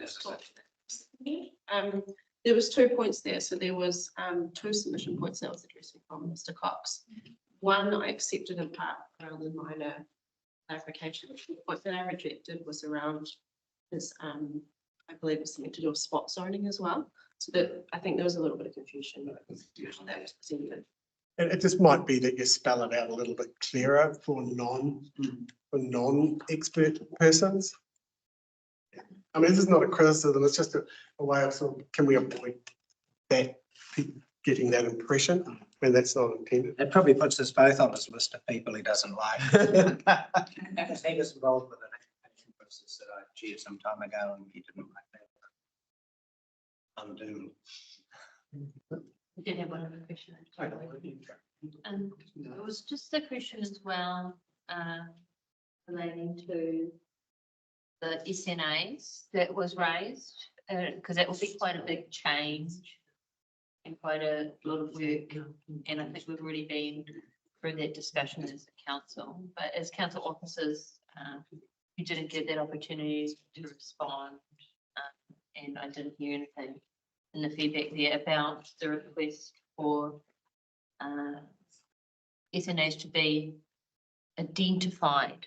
There was 2 points there. So there was 2 submission points that was addressing from Mr. Cox. One I accepted in part around the minor clarification. The point that I rejected was around his, I believe it's something to do with spot zoning as well. So that I think there was a little bit of confusion. That was presented. And it just might be that you spell it out a little bit clearer for non-expert persons. I mean, this is not a criticism, it's just a way of sort of, can we avoid that, getting that impression when that's not intended? it probably puts us both on his list of people he doesn't like. Because he was involved with an application process that I chaired some time ago, and he didn't like that. Undo. I did have one other question. It was just a question as well, relating to the SNAs that was raised, because that will be quite a big change and quite a lot of work. And I think we've already been through that discussion as a council, but as council officers, you didn't get that opportunity to respond. And I didn't hear anything in the feedback there about the request for SNAs to be identified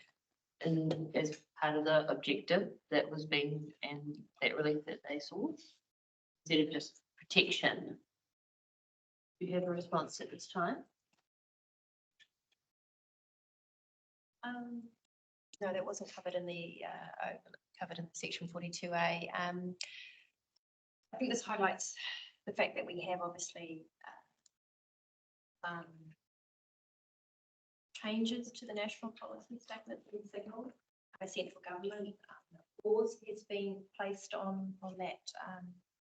as part of the objective that was being, and that relief that they saw, instead of just protection. Do you have a response at this time? No, that wasn't covered in the section 42A. I think this highlights the fact that we have obviously changes to the national policy statement being signalled by central government. Pause has been placed on that.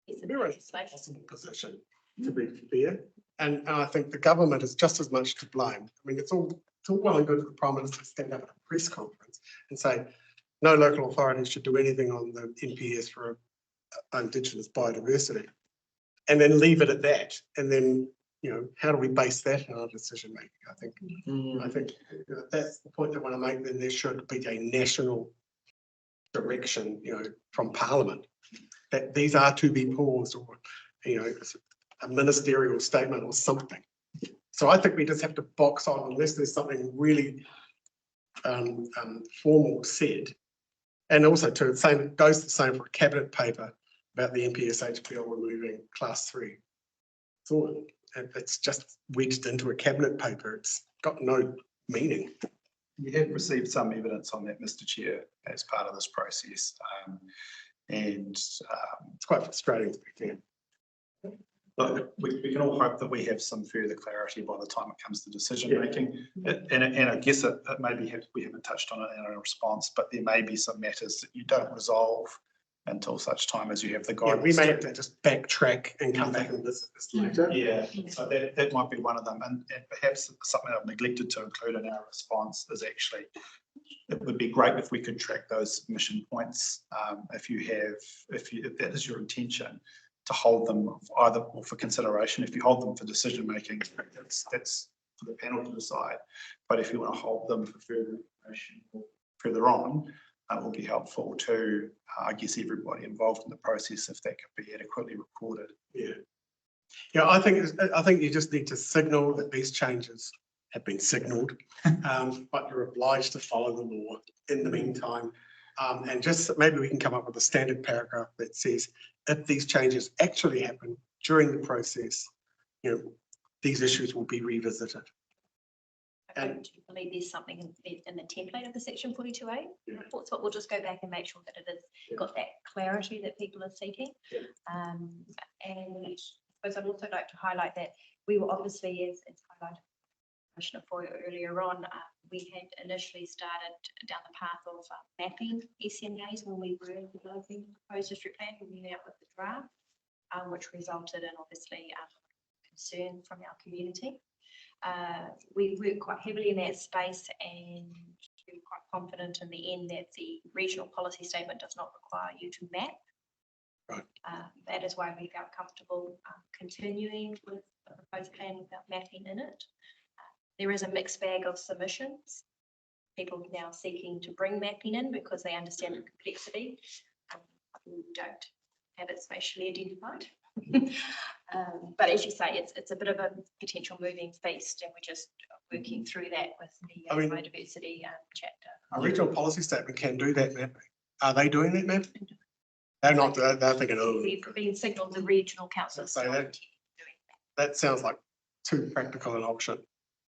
We're in a possible position, to be fair, and I think the government is just as much to blame. I mean, it's all well and good for the Prime Minister to stand up at a press conference and say no local authority should do anything on the NPS for Indigenous biodiversity, and then leave it at that. And then, you know, how do we base that in our decision making? I think that's the point I want to make. Then there should be a national direction, you know, from Parliament that these are to be paused, or, you know, a ministerial statement or something. So I think we just have to box on unless there's something really formal said. And also to the same, it goes the same for a cabinet paper about the NPSHPL removing class 3. So it's just wedged into a cabinet paper. It's got no meaning. We have received some evidence on that, Mr. Chair, as part of this process. It's quite frustrating to be fair. But we can all hope that we have some further clarity by the time it comes to decision making. And I guess it maybe we haven't touched on it in our response, but there may be some matters that you don't resolve until such time as you have the guidance. We may have to just backtrack and come back and visit this later. Yeah, so that might be one of them. And perhaps something I've neglected to include in our response is actually, it would be great if we could track those mission points. If that is your intention, to hold them either or for consideration. If you hold them for decision making, that's for the panel to decide. But if you want to hold them for further information further on, it will be helpful to, I guess, everybody involved in the process if that could be adequately recorded. Yeah, I think you just need to signal that these changes have been signalled, but you're obliged to follow the law in the meantime. And just maybe we can come up with a standard paragraph that says, if these changes actually happen during the process, you know, these issues will be revisited. I don't believe there's something in the template of the section 42A reports, but we'll just go back and make sure that it has got that clarity that people are seeking. And I suppose I'd also like to highlight that we were obviously, as highlighted Commissioner Foy earlier on, we had initially started down the path of mapping SNAs when we were developing the proposed district plan. We went out with the draft, which resulted in obviously concern from our community. We worked quite heavily in that space, and we're quite confident in the end that the regional policy statement does not require you to map. Right. That is why we felt comfortable continuing with the proposed plan without mapping in it. There is a mixed bag of submissions. People now seeking to bring mapping in because they understand the complexity. Who don't have it spatially identified. But as you say, it's a bit of a potential moving feast, and we're just working through that with the I mean- biodiversity chapter. A regional policy statement can do that mapping. Are they doing that mapping? They're not, they're thinking, oh, We've been signalled the regional council. So that- that sounds like too practical an option.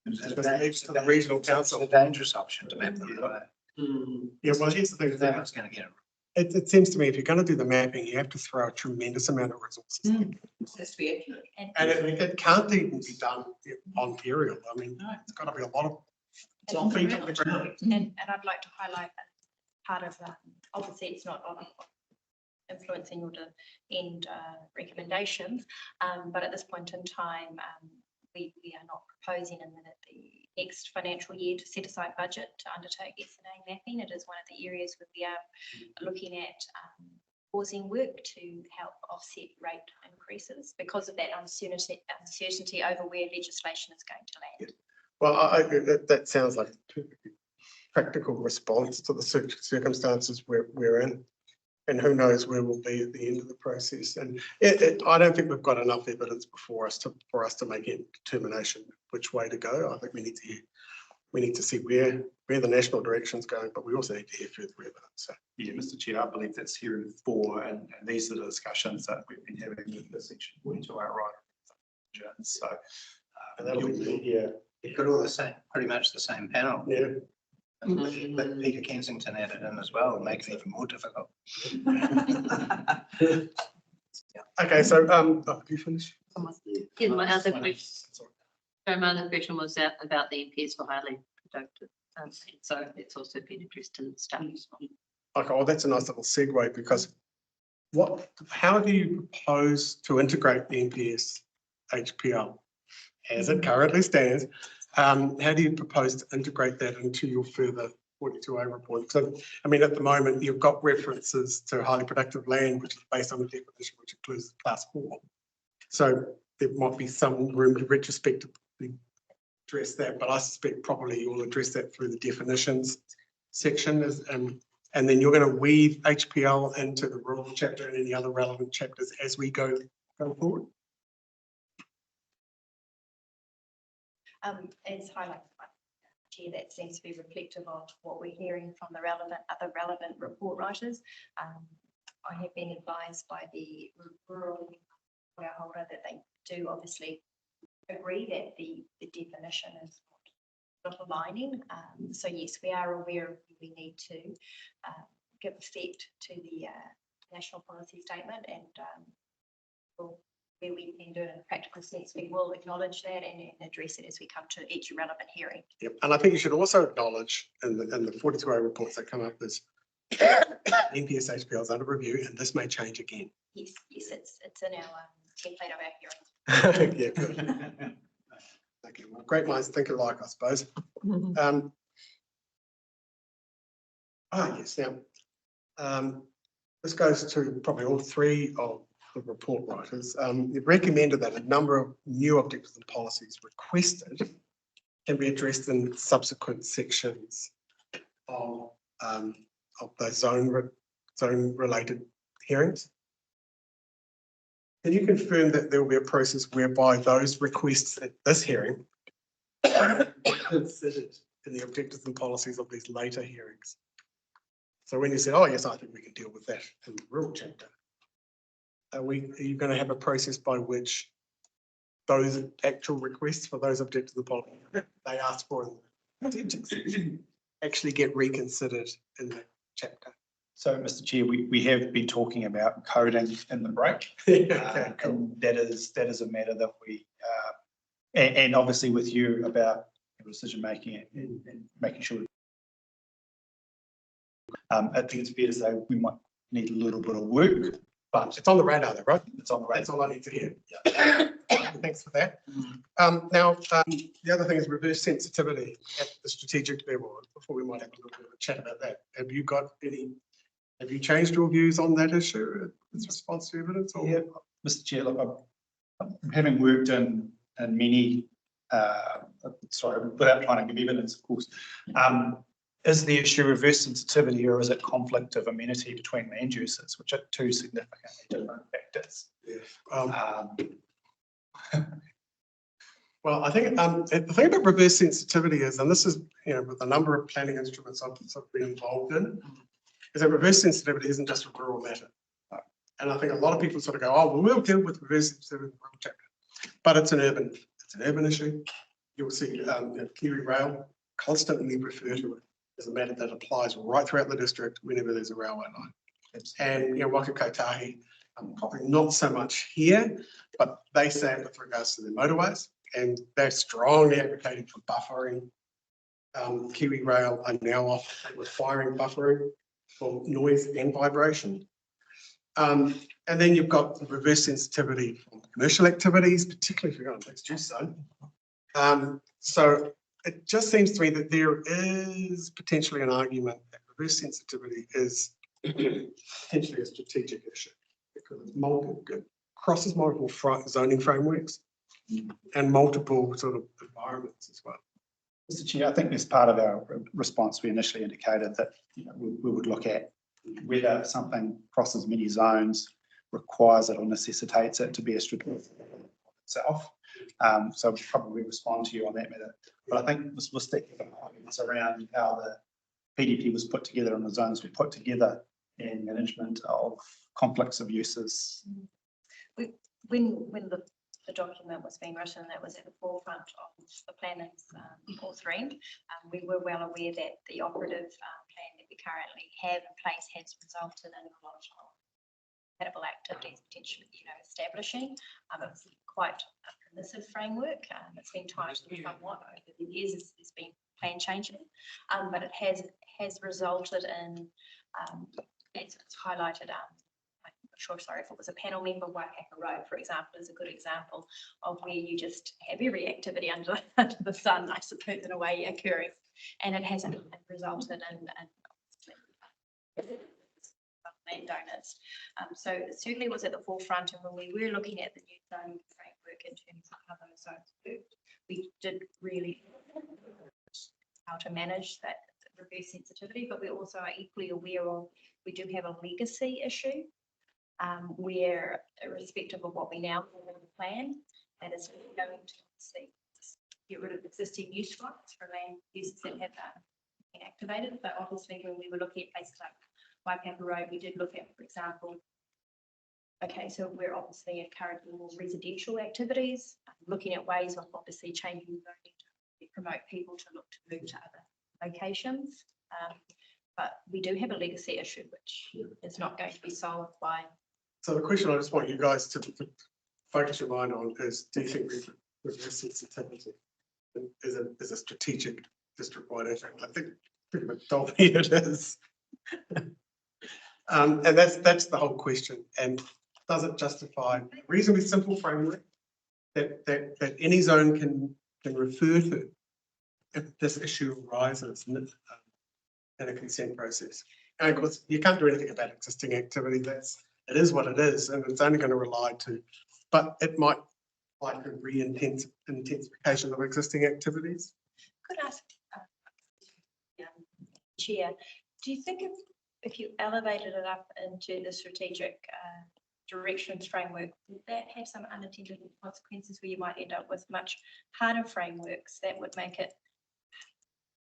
Just leaves to the regional council. It's a dangerous option to map them. Yeah, well, here's the thing. No one's going to get it. It seems to me if you're going to do the mapping, you have to throw a tremendous amount of resources. Has to be accurate. And it can't even be done on aerial. I mean, it's got to be a lot of. It's on feet feet. on the ground. And I'd like to highlight that part of, obviously it's not on influencing your end recommendations, but at this point in time, we are not proposing in the next financial year to set aside budget to undertake SNA mapping. It is one of the areas where we are looking at pausing work to help offset rate increases because of that uncertainty over where legislation is going to land. Well, that sounds like a perfectly practical response to the circumstances we're in. And who knows where we'll be at the end of the process. And I don't think we've got enough evidence for us to make a determination which way to go. I think we need to see where the national direction's going, but we also need to hear further evidence. So. Yeah, Mr. Chair, I believe that's hearing 4, and these are the discussions that we've been having with the section 42 our right. So, And that'll be, yeah. You've got all the same, pretty much the same panel. yeah. But Peter Kensington added in as well, making it even more difficult. Okay, so, have you finished? Yeah, my other question, so my other question was about the MPs for highly productive. So it's also been addressed in the studies. Okay, well, that's a nice little segue because how do you propose to integrate the NPS HPL as it currently stands? How do you propose to integrate that into your further 42A report? So, I mean, at the moment, you've got references to highly productive land, which is based on the definition, which includes class 4. So there might be some room to retrospectively address that, but I suspect probably you'll address that through the definitions section and then you're going to weave HPL into the rural chapter and any other relevant chapters as we go forward. As highlighted by the Chair, that seems to be reflective of what we're hearing from the other relevant report writers. I have been advised by the rural holder that they do obviously agree that the definition is not aligning. So yes, we are aware of we need to give effect to the national policy statement, and where we can do it in a practical sense, we will acknowledge that and address it as we come to each relevant hearing. Yep, and I think you should also acknowledge in the 42A reports that come up is NPS HPL is under review and this may change again. Yes, it's in our template of our hearing. Yeah, good. Okay, well, great minds think alike, I suppose. Yes, now, this goes to probably all 3 of the report writers. You've recommended that a number of new objectives and policies requested can be addressed in subsequent sections of the zone related hearings. Can you confirm that there will be a process whereby those requests at this hearing are considered in the objectives and policies of these later hearings? So when you said, oh yes, I think we can deal with that in the rural chapter, are you going to have a process by which those actual requests for those objectives and policies they ask for in the objectives section actually get reconsidered in the chapter? So, Mr. Chair, we have been talking about coding in the break. Okay, cool. And that is a matter that we, and obviously with you about decision making and making sure. I think it's fair to say we might need a little bit of work but it's on the radar though, right? It's on the That's radar. all I need to hear. Thanks for that. The other thing is reverse sensitivity at the strategic level, before we might have a little bit of a chat about that. Have you changed your views on that issue, its response to evidence? Or? Yeah, Mr. Chair, look, having worked in many, sorry, without trying to give evidence, of course, is the issue reverse sensitivity or is it conflict of amenity between land uses, which are two significantly different factors? Well, I think the thing about reverse sensitivity is, and this is, with the number of planning instruments I've sort of been involved in, is that reverse sensitivity isn't just a rural matter. And I think a lot of people sort of go, oh, well, we'll deal with reverse sensitivity in the rural chapter. But it's an urban issue. You'll see Kiwi Rail constantly refer to it as a matter that applies right throughout the district whenever there's a railway line. And Waka Kotahi, probably not so much here, but they say it with regards to their motorways, and they're strongly advocating for buffering. Kiwi Rail are now requiring buffering for noise and vibration. And then you've got the reverse sensitivity from commercial activities, particularly if you're going to mixed use zone. So it just seems to me that there is potentially an argument that reverse sensitivity is potentially a strategic issue because it crosses multiple zoning frameworks and multiple sort of environments as well. Mr. Chair, I think as part of our response, we initially indicated that we would look at whether something crosses many zones, requires it or necessitates it to be a strategic itself. So we'll probably respond to you on that matter. But I think this was it's around how the PDP was put together and the zones were put together and management of conflicts of uses. When the document was being written, that was at the forefront of the planning's authoring. We were well aware that the operative plan that we currently have in place has resulted in a lot of compatible activities potentially, establishing. It's quite a permissive framework. It's been tightened somewhat over the years as there's been plan changes, but it has resulted in, as it's highlighted, sorry if it was a panel member, Waikato Road, for example, is a good example of where you just have every activity under the sun, I suppose, in a way occurring, and it hasn't resulted in landowners. So it certainly was at the forefront, and when we were looking at the new zoning framework in terms of how those zones worked, we did really how to manage that reverse sensitivity, but we also are equally aware of we do have a legacy issue. Where irrespective of what we now have in the plan, that is going to see get rid of existing use rights for land uses that have been activated. But obviously when we were looking at places like Waikato Road, we did look at, for example, okay, so we're obviously encouraging more residential activities, looking at ways of obviously changing zoning to promote people to look to move to other locations. But we do have a legacy issue, which is not going to be solved by. So the question I just want you guys to focus your mind on is, do you think reverse sensitivity is a strategic district-wide issue? I think pretty much told me it is. And that's the whole question. And does it justify a reasonably simple framework that any zone can refer to if this issue arises in a consent process? And of course, you can't do anything about existing activity. It is what it is, and it's only going to rely to, but it might like a intensification of existing activities. Could I ask, Chair, do you think if you elevated it up into the strategic directions framework, would that have some unintended consequences where you might end up with much harder frameworks that would make it,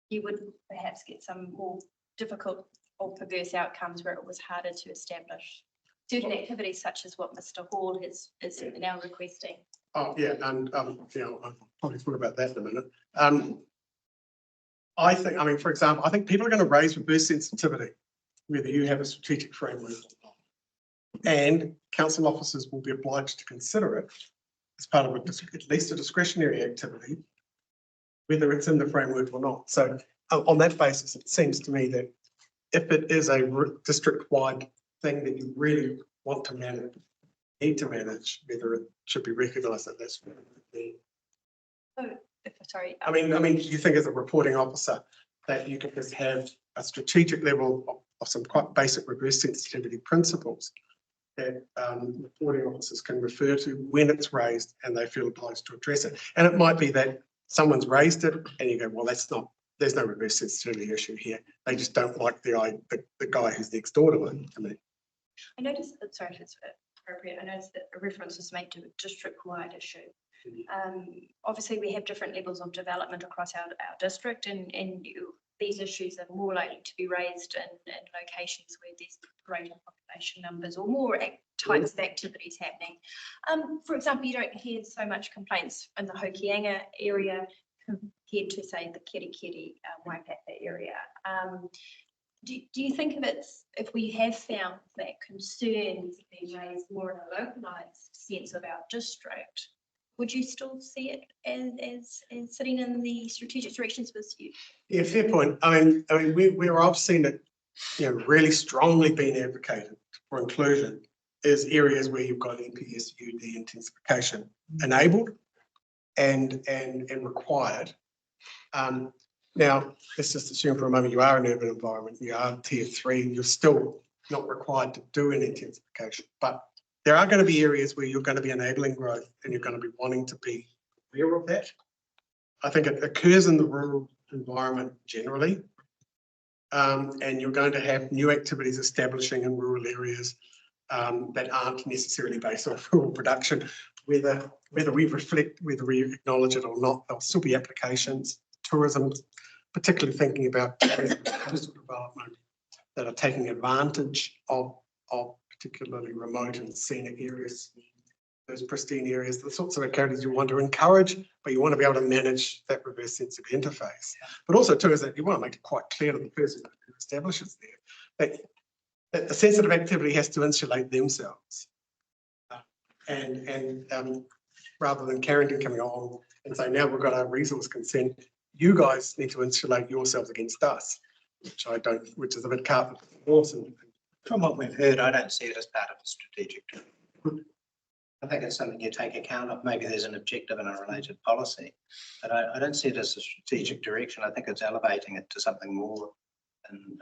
you would perhaps get some more difficult or perverse outcomes where it was harder to establish certain activities such as what Mr. Hall is now requesting? Oh, yeah, and I'll probably talk about that in a minute. I think, for example, I think people are going to raise reverse sensitivity, whether you have a strategic framework or not. And council officers will be obliged to consider it as part of at least a discretionary activity, whether it's in the framework or not. So on that basis, it seems to me that if it is a district-wide thing that you really want to manage, need to manage, whether it should be recognised that that's. Sorry. I mean, do you think as a reporting officer that you could just have a strategic level of some quite basic reverse sensitivity principles that reporting officers can refer to when it's raised and they feel obliged to address it? And it might be that someone's raised it and you go, well, there's no reverse sensitivity issue here. They just don't like the guy who's next door to it. I mean, I noticed that, sorry if it's appropriate, I noticed that a reference was made to a district-wide issue. Obviously, we have different levels of development across our district, and these issues are more likely to be raised in locations where there's greater population numbers or more types of activities happening. For example, you don't hear so much complaints in the Hokianga area compared to, say, the Kerikeri, Waipapa area. Do you think if we have found that concerns being raised more in a localised sense of our district, would you still see it as sitting in the strategic directions with you? yeah, fair point. I mean, where I've seen it, really strongly being advocated for inclusion is areas where you've got NPSUD intensification enabled and required. Now, let's just assume for a moment you are an urban environment, you are tier 3, you're still not required to do an intensification, but there are going to be areas where you're going to be enabling growth and you're going to be wanting to be aware of that. I think it occurs in the rural environment generally, and you're going to have new activities establishing in rural areas that aren't necessarily based on rural production. Whether we acknowledge it or not, there'll still be applications, tourism, particularly thinking about coastal development that are taking advantage of particularly remote and scenic areas, those pristine areas, the sorts of activities you want to encourage, but you want to be able to manage that reverse sensitive interface. But also too is that you want to make it quite clear to the person who establishes there that the sensitive activity has to insulate themselves. And rather than Carrington coming on and saying, now we've got our resource consent, you guys need to insulate yourselves against us, which is a bit cart before the horse. From what we've heard, I don't see it as part of a strategic. I think it's something you take account of. Maybe there's an objective and a related policy, but I don't see it as a strategic direction. I think it's elevating it to something more than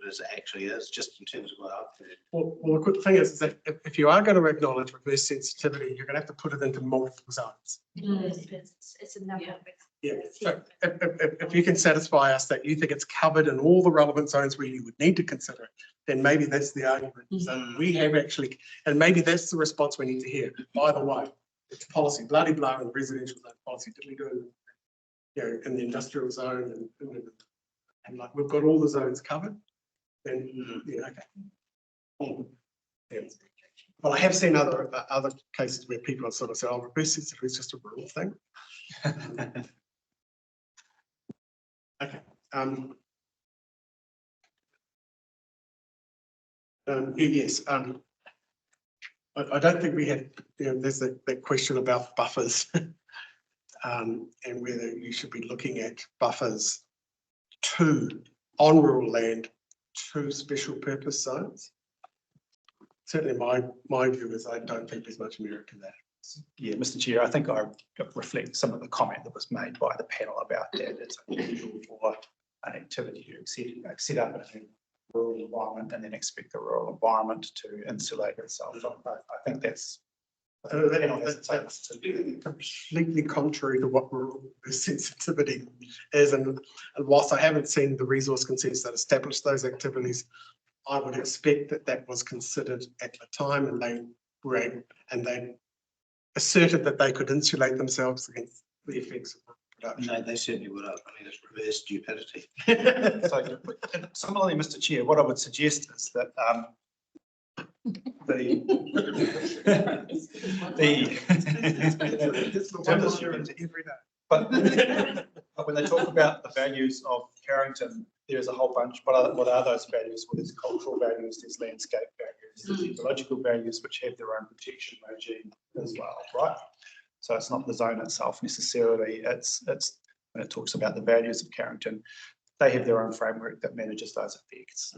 it actually is, just in terms of what I've heard. Well, the good thing is that if you are going to acknowledge reverse sensitivity, you're going to have to put it into multiple zones. It's a number. Yeah. So if you can satisfy us that you think it's covered in all the relevant zones where you would need to consider it, then maybe that's the argument. So we have actually, and maybe that's the response we need to hear. By the way, it's policy, bloody blah, in residential zone policy. Did we do it, in the industrial zone and like we've got all the zones covered? Then okay. Yeah. Well, I have seen other cases where people have sort of said, "Oh, reverse sensitivity is just a rural thing." Okay. Yes. I don't think we had. There's that question about buffers, and whether you should be looking at buffers on rural land to special purpose zones. Certainly, my view is I don't think there's much merit to that. Yeah, Mr. Chair, I think I reflect some of the comment that was made by the panel about that. It's unusual for an activity to set up in a rural environment and then expect the rural environment to insulate itself. I think that's completely contrary to what rural sensitivity is. And whilst I haven't seen the resource consents that establish those activities, I would expect that was considered at the time, and they were able, and they asserted that they could insulate themselves against the effects of production. No, they certainly would have. I mean, it's reverse stupidity. So, similarly, Mr. Chair, what I would suggest is that but when they talk about the values of Carrington, there is a whole bunch. What are those values? Well, there's cultural values, there's landscape values, there's ecological values, which have their own protection regime as well, right? So it's not the zone itself necessarily. It's when it talks about the values of Carrington, they have their own framework that manages those effects.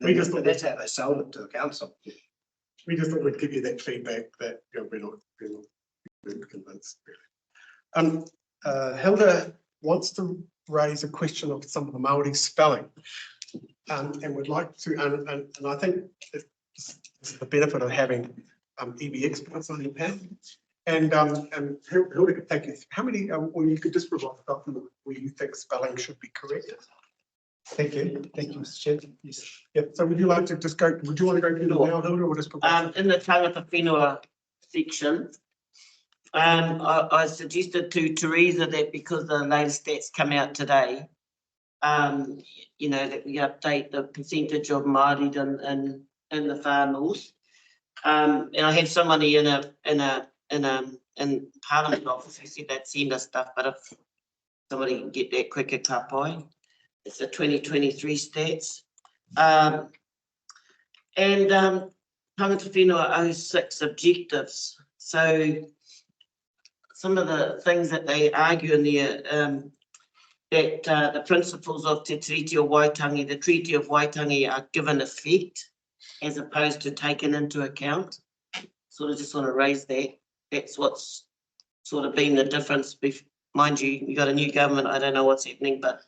We just But that's how they sold it to the council. we just thought we'd give you that feedback that, you know, we're not convinced. Really. Hilda wants to raise a question of some of the Māori spelling. And would like to, and I think this is the benefit of having EB experts on your panel. And Hilda could take you through how many, or you could just provide a document where you think spelling should be corrected. Thank you, Mr. Chair. Yes. Yeah, so would you like to just go, would you want to go through them now, Hilda, or just provide? In the tangata whenua section, I suggested to Teresa that because the latest stats come out today, you know, that we update the percentage of Māori in the far north. And I had somebody in Parliament office who said they'd send us stuff, but if somebody can get that quicker, ka pai. It's the 2023 stats. And tangata whenua 06 objectives. So some of the things that they argue in there, that the principles of Te Treaty of Waitangi, the Treaty of Waitangi are given effect as opposed to taken into account. Sort of just want to raise that. That's what's sort of been the difference. Mind you, we got a new government. I don't know what's happening, but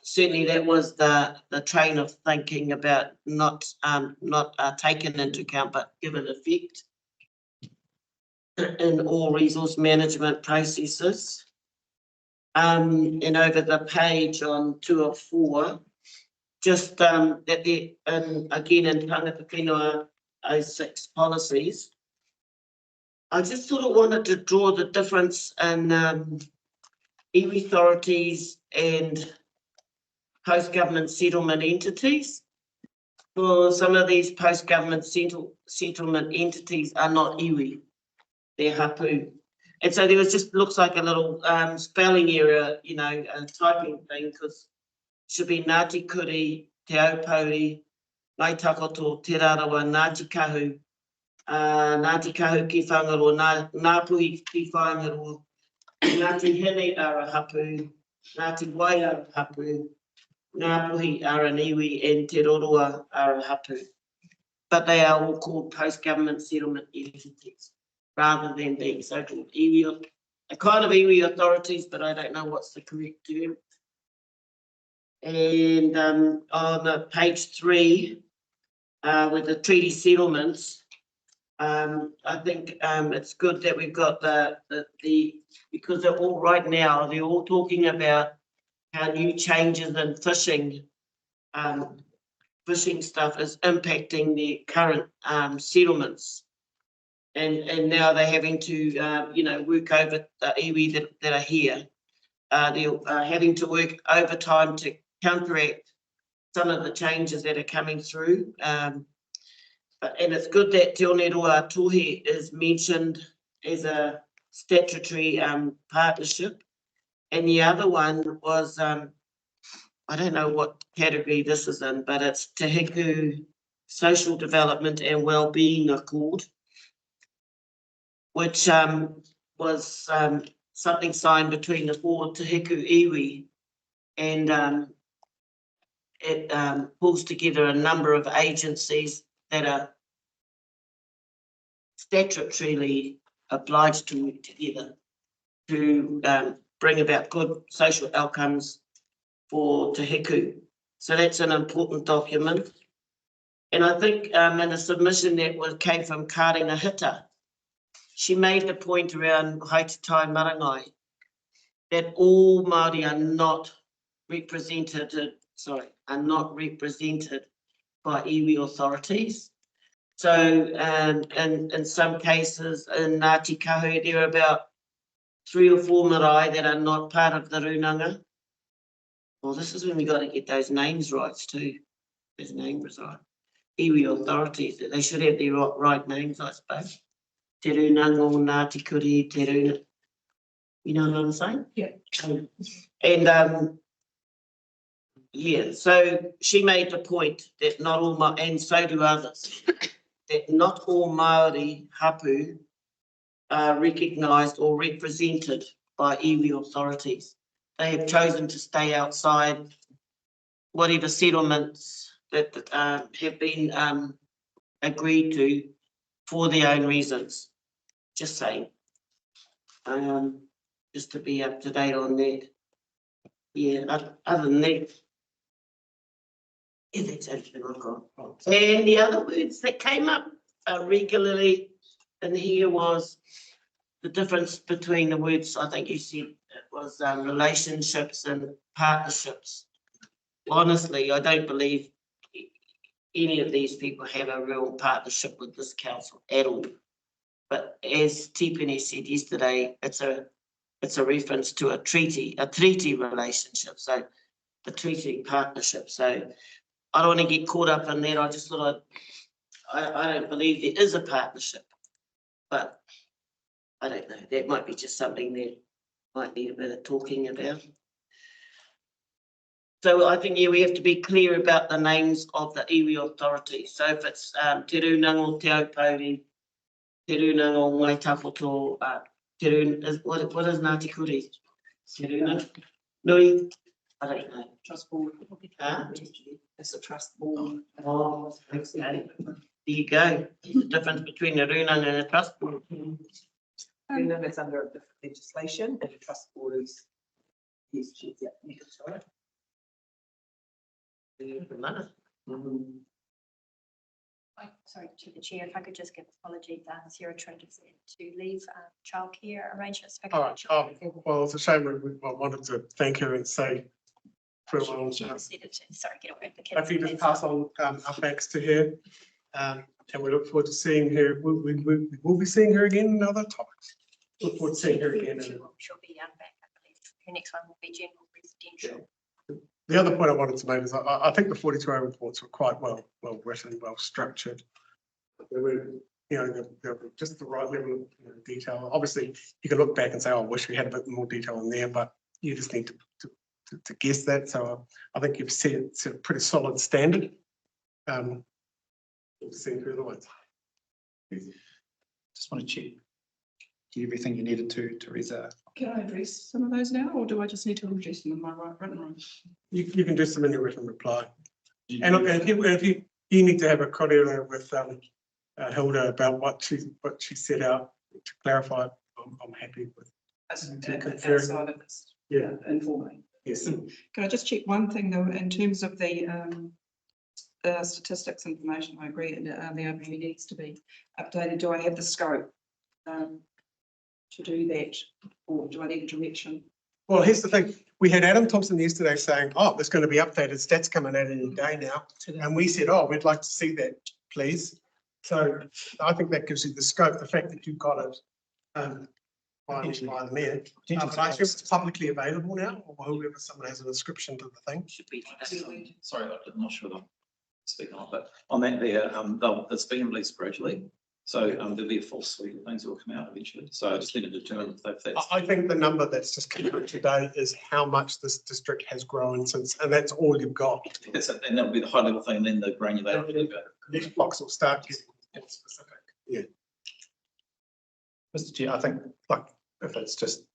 certainly that was the train of thinking about not taken into account, but given effect in all resource management processes. And over the page on 2 of 4, just that the again in tangata whenua 06 policies, I just sort of wanted to draw the difference in iwi authorities and post-government settlement entities. Well, some of these post-government settlement entities are not iwi, they're hapu. And so there was just looks like a little spelling error, you know, a typing thing, because it should be Ngāti Kuri, Te Aupori, Ngai Takoto, Te Rarawa, Ngāti Kahu ki whangaro, Ngāpuhi ki whangaro, Ngāti Hene ara hapu, Ngāti Wai ara hapu, Ngāpuhi ara niwi, and Te Roroa ara hapu. But they are all called post-government settlement entities, rather than being so-called iwi, a kind of iwi authorities, but I don't know what's the correct term. And on page 3, with the treaty settlements, I think it's good that we've got the because they're all right now, they're all talking about how new changes in fishing stuff is impacting the current settlements. And now they're having to, you know, work over the iwi that are here. They're having to work overtime to counteract some of the changes that are coming through. And it's good that Te Oneroa Tohe is mentioned as a statutory partnership. And the other one was, I don't know what category this is in, but it's Te Hiku Social Development and Wellbeing Accord, which was something signed between the 4 Te Hiku iwi, and it pulls together a number of agencies that are statutorily obliged to work together to bring about good social outcomes for Te Hiku. So that's an important document. And I think in a submission that came from Kāringa Hita, she made the point around Haititai Marangai that all Māori are not represented by iwi authorities. So in some cases in Ngāti Kahu, there are about 3 or 4 marae that are not part of the runanga. Well, this is when we got to get those names right too. Those names right. Iwi authorities, they should have their right names, I suppose. Te runanga, Ngāti Kuri, Te Runa. You know what I'm saying? Yeah. And yeah, so she made the point that not all, and so do others, that not all Māori hapu are recognised or represented by iwi authorities. They have chosen to stay outside whatever settlements that have been agreed to for their own reasons. Just saying. Just to be up to date on that. Yeah, other than that. Yeah, that's everything I've got. And the other words that came up regularly in here was the difference between the words, I think you said it was relationships and partnerships. Honestly, I don't believe any of these people have a real partnership with this council at all. But as Tipene said yesterday, it's a reference to a treaty relationship, so a treaty partnership. So I don't want to get caught up in that. I just thought I don't believe there is a partnership, but I don't know. That might be just something that might need a bit of talking about. So I think, yeah, we have to be clear about the names of the iwi authorities. So if it's Te Runango, Te Aupori, Te Runango, Ngai Tapoto, what is Ngāti Kuri? Te Runango, Nui, I don't know. Trust board. Huh? It's a trust board. Oh, okay. There you go. The difference between a runang and a trust board. And then it's under a different legislation and the trust board is. Yeah. Sorry. Sorry, to the chair, if I could just give apologies, Sarah tried to leave childcare arrangements. All right, well, it's a shame, I wanted to thank her and say farewell. Sorry, get away with the If you kids. just pass on our thanks to her, and we look forward to seeing her, we'll be seeing her again in other topics. Look forward to seeing her again. She'll be back, I believe. Her next one will be general residential. The other point I wanted to make is I think the 42A reports were quite well written, well structured. They were, they were just the right level of detail. Obviously, you can look back and say, oh, I wish we had a bit more detail in there, but you just need to guess that. So I think you've set a pretty solid standard. We'll see further ones. Just want to check. Do everything you needed to, Teresa? Can I address some of those now, or do I just need to address them in my written room? You can do some in your written reply. And look, if you need to have a cordial with Hilda about what she set out to clarify, I'm happy with. Outside of this, Yeah. informally. Yes. Can I just check one thing though, in terms of the statistics information? I agree, and the overview needs to be updated. Do I have the scope to do that, or do I need direction? Well, here's the thing. We had Adam Thompson yesterday saying, oh, there's going to be updated stats coming out any day now. And we said, oh, we'd like to see that, please. So I think that gives you the scope, the fact that you've got it by the mayor. I assume it's publicly available now, or whoever someone has an inscription to the thing. Should be. Sorry, I'm not sure that I'm speaking on, but on that there, it's been released gradually. So there'll be a full suite of things that will come out eventually. So I just need to determine if that's. I think the number that's just come out today is how much this district has grown since, and that's all you've got. And that'll be the high level thing, and then the granularity. Next box will start getting specific. Yeah. Mr. Chair, I think like if it's just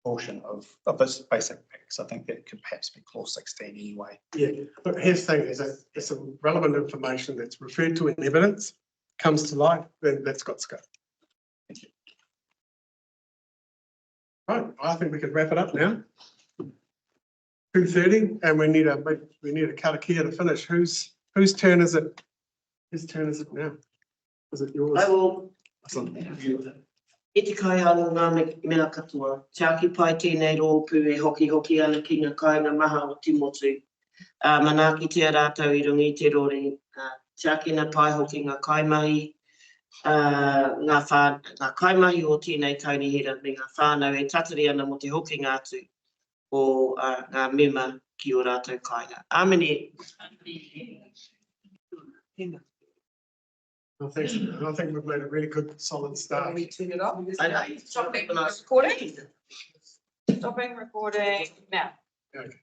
portion of this basic mix, I think that could perhaps be clause 16 anyway. Yeah, but here's the thing, is that it's some relevant information that's referred to in evidence, comes to light, then that's got scope. Thank you. Right, I think we could wrap it up now. 2:30, and we need a karakia to finish. Whose turn is it? Whose turn is it now? Is it yours? I will. E te kai hano ngā mea katoa, te aki pai tēnei rōpū e hoki ana ki ngā kāinga maha o Timotu. Manaki te rātau I rungi te rori, te aki na pai hoki ngā kaimahi, ngā kaimahi o tēnei taunihira me ngā whānau e tatari ana mo te hoki ngātu o ngā mema ki o rātau kāinga. Āmene. I think we've made a really good, solid start. We turn it off. I know. Stopping recording. Stopping recording now. Okay.